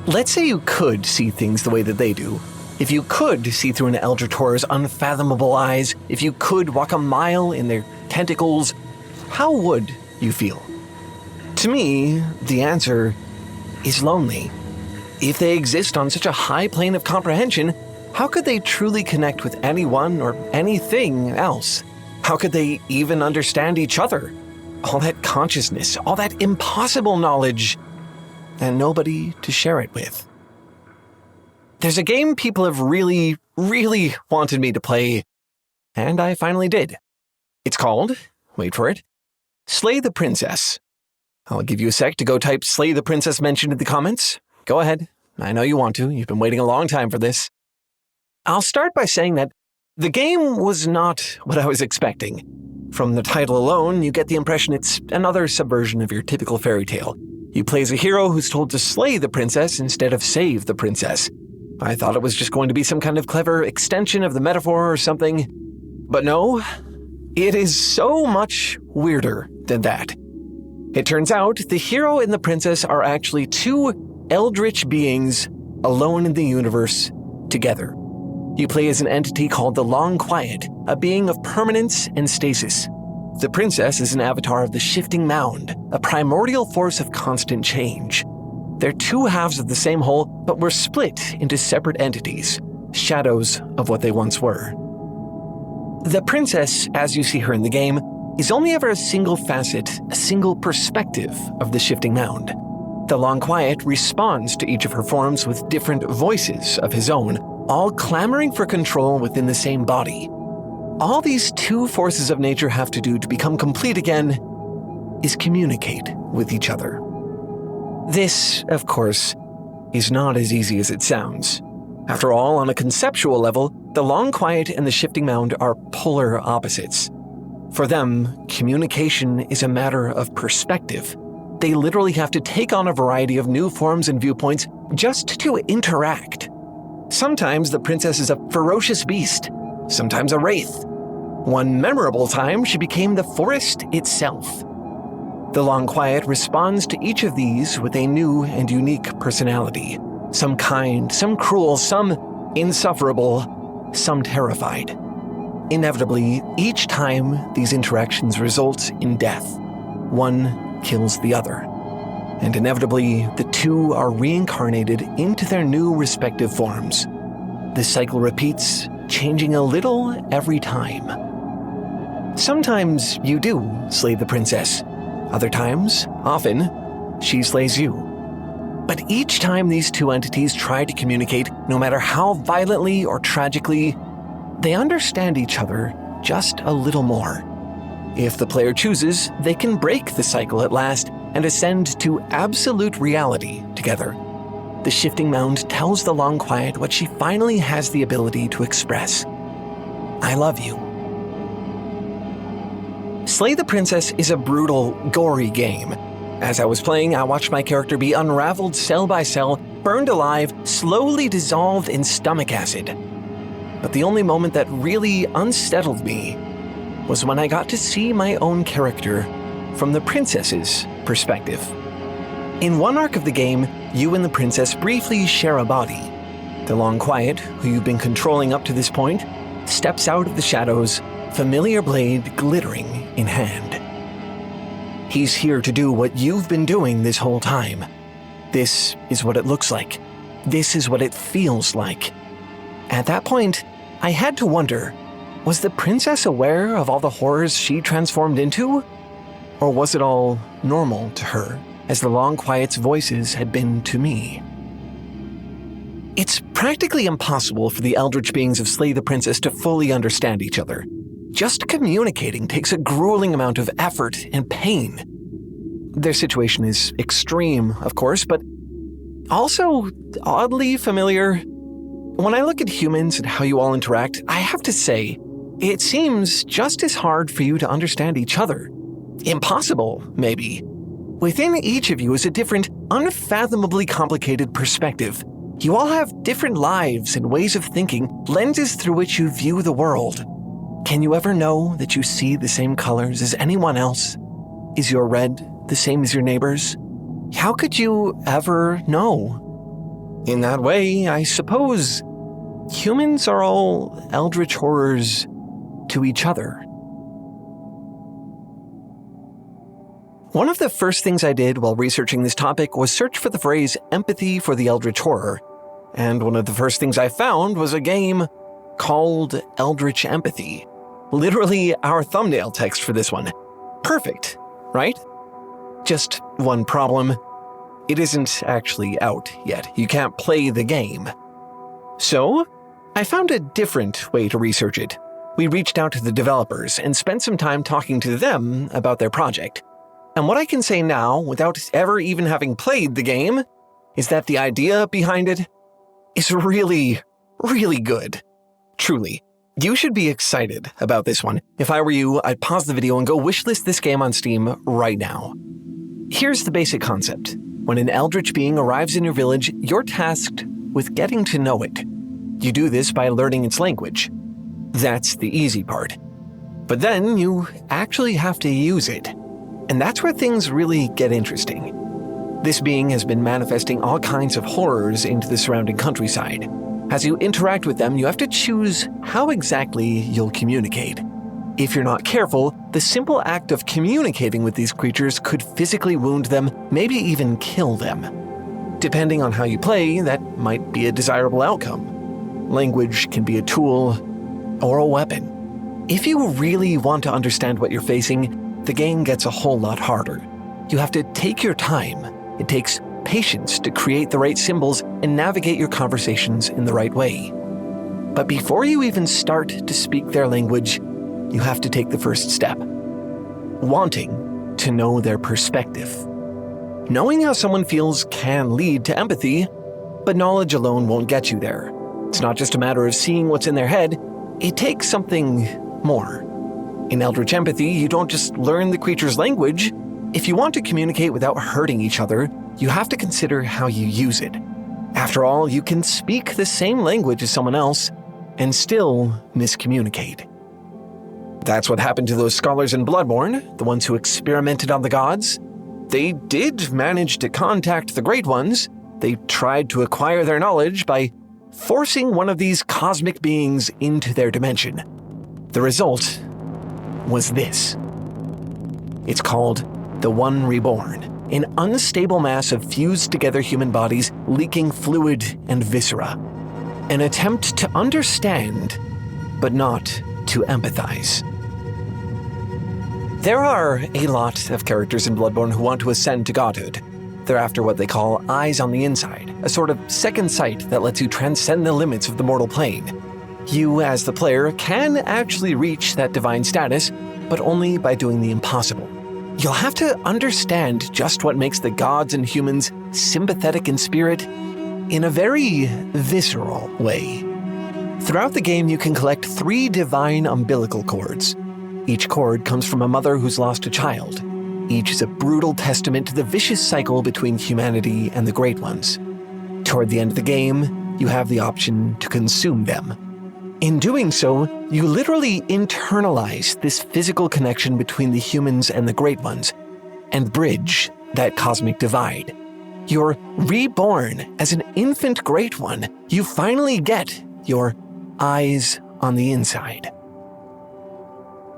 Let's say you could see things the way that they do. If you could see through an Eldritch horror's unfathomable eyes, if you could walk a mile in their tentacles, how would you feel? To me, the answer is lonely. If they exist on such a high plane of comprehension, how could they truly connect with anyone or anything else? How could they even understand each other? All that consciousness, all that impossible knowledge, and nobody to share it with. There's a game people have really wanted me to play, and I finally did. It's called, wait for it, Slay the Princess. I'll give you a sec to go type Slay the Princess mentioned in the comments. Go ahead. I know you want to. You've been waiting a long time for this. I'll start by saying that the game was not what I was expecting. From the title alone, you get the impression it's another subversion of your typical fairy tale. You play as a hero who's told to slay the princess instead of save the princess. I thought it was just going to be some kind of clever extension of the metaphor or something. But no, it is so much weirder than that. It turns out the hero and the princess are actually two eldritch beings alone in the universe together. You play as an entity called the Long Quiet, a being of permanence and stasis. The princess is an avatar of the Shifting Mound, a primordial force of constant change. They're two halves of the same whole, but were split into separate entities, shadows of what they once were. The princess, as you see her in the game, is only ever a single facet, a single perspective of the Shifting Mound. The Long Quiet responds to each of her forms with different voices of his own, all clamoring for control within the same body. All these two forces of nature have to do to become complete again is communicate with each other. This, of course, is not as easy as it sounds. After all, on a conceptual level, the Long Quiet and the Shifting Mound are polar opposites. For them, communication is a matter of perspective. They literally have to take on a variety of new forms and viewpoints just to interact. Sometimes the princess is a ferocious beast, sometimes a wraith. One memorable time, she became the forest itself. The Long Quiet responds to each of these with a new and unique personality. Some kind, some cruel, some insufferable, some terrified. Inevitably, each time these interactions result in death. One kills the other. And inevitably, the two are reincarnated into their new respective forms. This cycle repeats, changing a little every time. Sometimes you do slay the princess. Other times, often, she slays you. But each time these two entities try to communicate, no matter how violently or tragically, they understand each other just a little more. If the player chooses, they can break the cycle at last and ascend to absolute reality together. The shifting mound tells the Long Quiet what she finally has the ability to express. I love you. Slay the Princess is a brutal, gory game. As I was playing, I watched my character be unraveled cell by cell, burned alive, slowly dissolved in stomach acid. But the only moment that really unsettled me was when I got to see my own character from the princess's perspective. In one arc of the game, you and the princess briefly share a body. The Long Quiet, who you've been controlling up to this point, steps out of the shadows, familiar blade glittering in hand. He's here to do what you've been doing this whole time. This is what it looks like. This is what it feels like. At that point, I had to wonder, was the princess aware of all the horrors she transformed into? Or was it all normal to her, as the Long Quiet's voices had been to me? It's practically impossible for the Eldritch beings of Slay the Princess to fully understand each other. Just communicating takes a grueling amount of effort and pain. Their situation is extreme, of course, but also oddly familiar. When I look at humans and how you all interact, I have to say, it seems just as hard for you to understand each other. Impossible, maybe. Within each of you is a different, unfathomably complicated perspective. You all have different lives and ways of thinking, lenses through which you view the world. Can you ever know that you see the same colors as anyone else? Is your red the same as your neighbor's? How could you ever know? In that way, I suppose, humans are all eldritch horrors to each other. One of the first things I did while researching this topic was search for the phrase empathy for the eldritch horror. And one of the first things I found was a game called Eldritch Empathy. Literally our thumbnail text for this one. Perfect, right? Just one problem. It isn't actually out yet. You can't play the game. So, I found a different way to research it. We reached out to the developers and spent some time talking to them about their project. And what I can say now, without ever even having played the game, is that the idea behind it is really, really good. Truly. You should be excited about this one. If I were you, I'd pause the video and go wishlist this game on Steam right now. Here's the basic concept. When an eldritch being arrives in your village, you're tasked with getting to know it. You do this by learning its language. That's the easy part. But then you actually have to use it. And that's where things really get interesting. This being has been manifesting all kinds of horrors into the surrounding countryside. As you interact with them, you have to choose how exactly you'll communicate. If you're not careful, the simple act of communicating with these creatures could physically wound them, maybe even kill them. Depending on how you play, that might be a desirable outcome. Language can be a tool or a weapon. If you really want to understand what you're facing, the game gets a whole lot harder. You have to take your time. It takes patience to create the right symbols and navigate your conversations in the right way. But before you even start to speak their language, you have to take the first step. Wanting to know their perspective. Knowing how someone feels can lead to empathy, but knowledge alone won't get you there. It's not just a matter of seeing what's in their head, it takes something more. In Eldritch Empathy, you don't just learn the creature's language. If you want to communicate without hurting each other, you have to consider how you use it. After all, you can speak the same language as someone else and still miscommunicate. That's what happened to those scholars in Bloodborne, the ones who experimented on the gods. They did manage to contact the Great Ones. They tried to acquire their knowledge by forcing one of these cosmic beings into their dimension. The result was this. It's called the One Reborn, an unstable mass of fused-together human bodies leaking fluid and viscera. An attempt to understand, but not to empathize. There are a lot of characters in Bloodborne who want to ascend to godhood. They're after what they call eyes on the inside, a sort of second sight that lets you transcend the limits of the mortal plane. You, as the player, can actually reach that divine status, but only by doing the impossible. You'll have to understand just what makes the gods and humans sympathetic in spirit in a very visceral way. Throughout the game, you can collect 3 divine umbilical cords. Each cord comes from a mother who's lost a child. Each is a brutal testament to the vicious cycle between humanity and the Great Ones. Toward the end of the game, you have the option to consume them. In doing so, you literally internalize this physical connection between the humans and the Great Ones, and bridge that cosmic divide. You're reborn as an infant Great One. You finally get your eyes on the inside.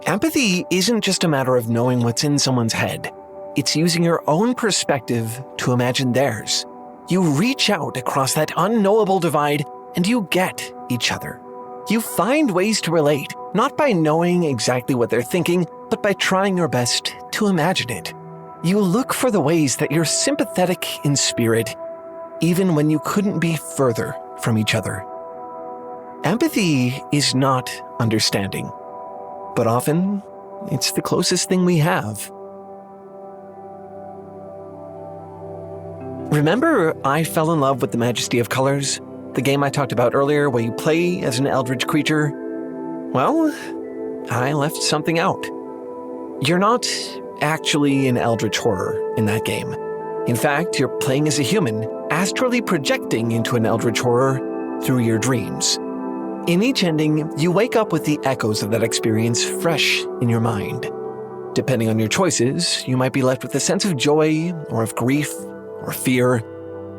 Empathy isn't just a matter of knowing what's in someone's head. It's using your own perspective to imagine theirs. You reach out across that unknowable divide and you get each other. You find ways to relate, not by knowing exactly what they're thinking, but by trying your best to imagine it. You look for the ways that you're sympathetic in spirit, even when you couldn't be further from each other. Empathy is not understanding, but often it's the closest thing we have. Remember, I fell in love with the Majesty of Colors, the game I talked about earlier where you play as an eldritch creature? Well, I left something out. You're not actually an eldritch horror in that game. In fact, you're playing as a human, astrally projecting into an eldritch horror through your dreams. In each ending, you wake up with the echoes of that experience fresh in your mind. Depending on your choices, you might be left with a sense of joy or of grief or fear.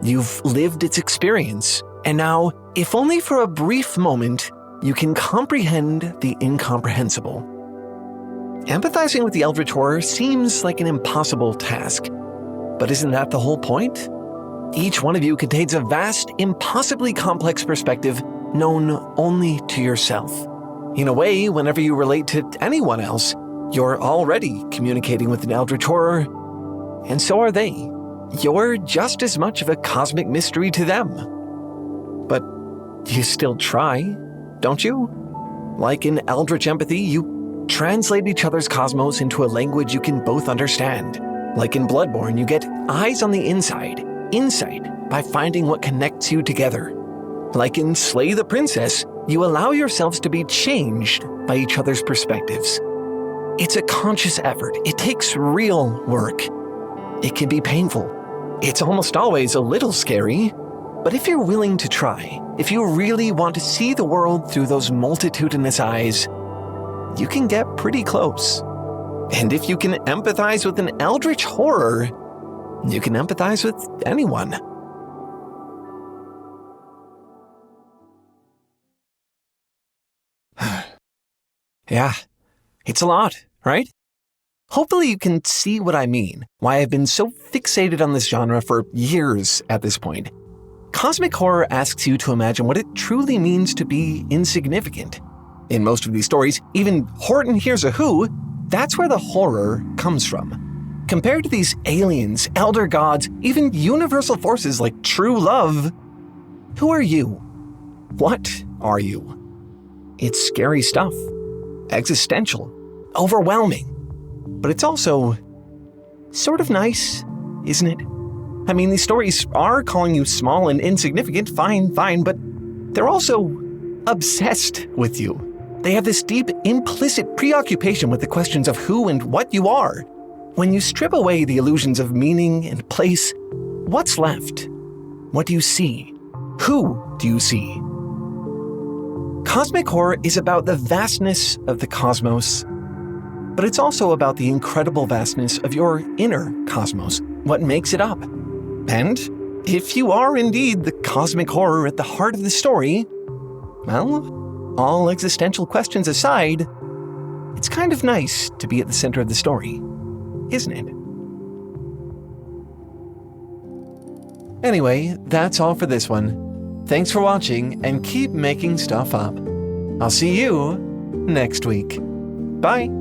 You've lived its experience, and now, if only for a brief moment, you can comprehend the incomprehensible. Empathizing with the eldritch horror seems like an impossible task, but isn't that the whole point? Each one of you contains a vast, impossibly complex perspective known only to yourself. In a way, whenever you relate to anyone else, you're already communicating with an eldritch horror, and so are they. You're just as much of a cosmic mystery to them. But you still try, don't you? Like in Eldritch Empathy, you translate each other's cosmos into a language you can both understand. Like in Bloodborne, you get eyes on the inside, insight by finding what connects you together. Like in Slay the Princess, you allow yourselves to be changed by each other's perspectives. It's a conscious effort. It takes real work. It can be painful. It's almost always a little scary. But if you're willing to try, if you really want to see the world through those multitudinous eyes, you can get pretty close. And if you can empathize with an eldritch horror, you can empathize with anyone. Yeah, it's a lot, right? Hopefully you can see what I mean, why I've been so fixated on this genre for years at this point. Cosmic horror asks you to imagine what it truly means to be insignificant. In most of these stories, even Horton Hears a Who, that's where the horror comes from. Compared to these aliens, elder gods, even universal forces like true love, who are you? What are you? It's scary stuff. Existential. Overwhelming. But it's also sort of nice, isn't it? I mean, these stories are calling you small and insignificant, fine, but they're also obsessed with you. They have this deep, implicit preoccupation with the questions of who and what you are. When you strip away the illusions of meaning and place, what's left? What do you see? Who do you see? Cosmic horror is about the vastness of the cosmos, but it's also about the incredible vastness of your inner cosmos, what makes it up. And if you are indeed the cosmic horror at the heart of the story, well, all existential questions aside, It's kind of nice to be at the center of the story, isn't it? Anyway, that's all for this one. Thanks for watching and keep making stuff up. I'll see you next week. Bye!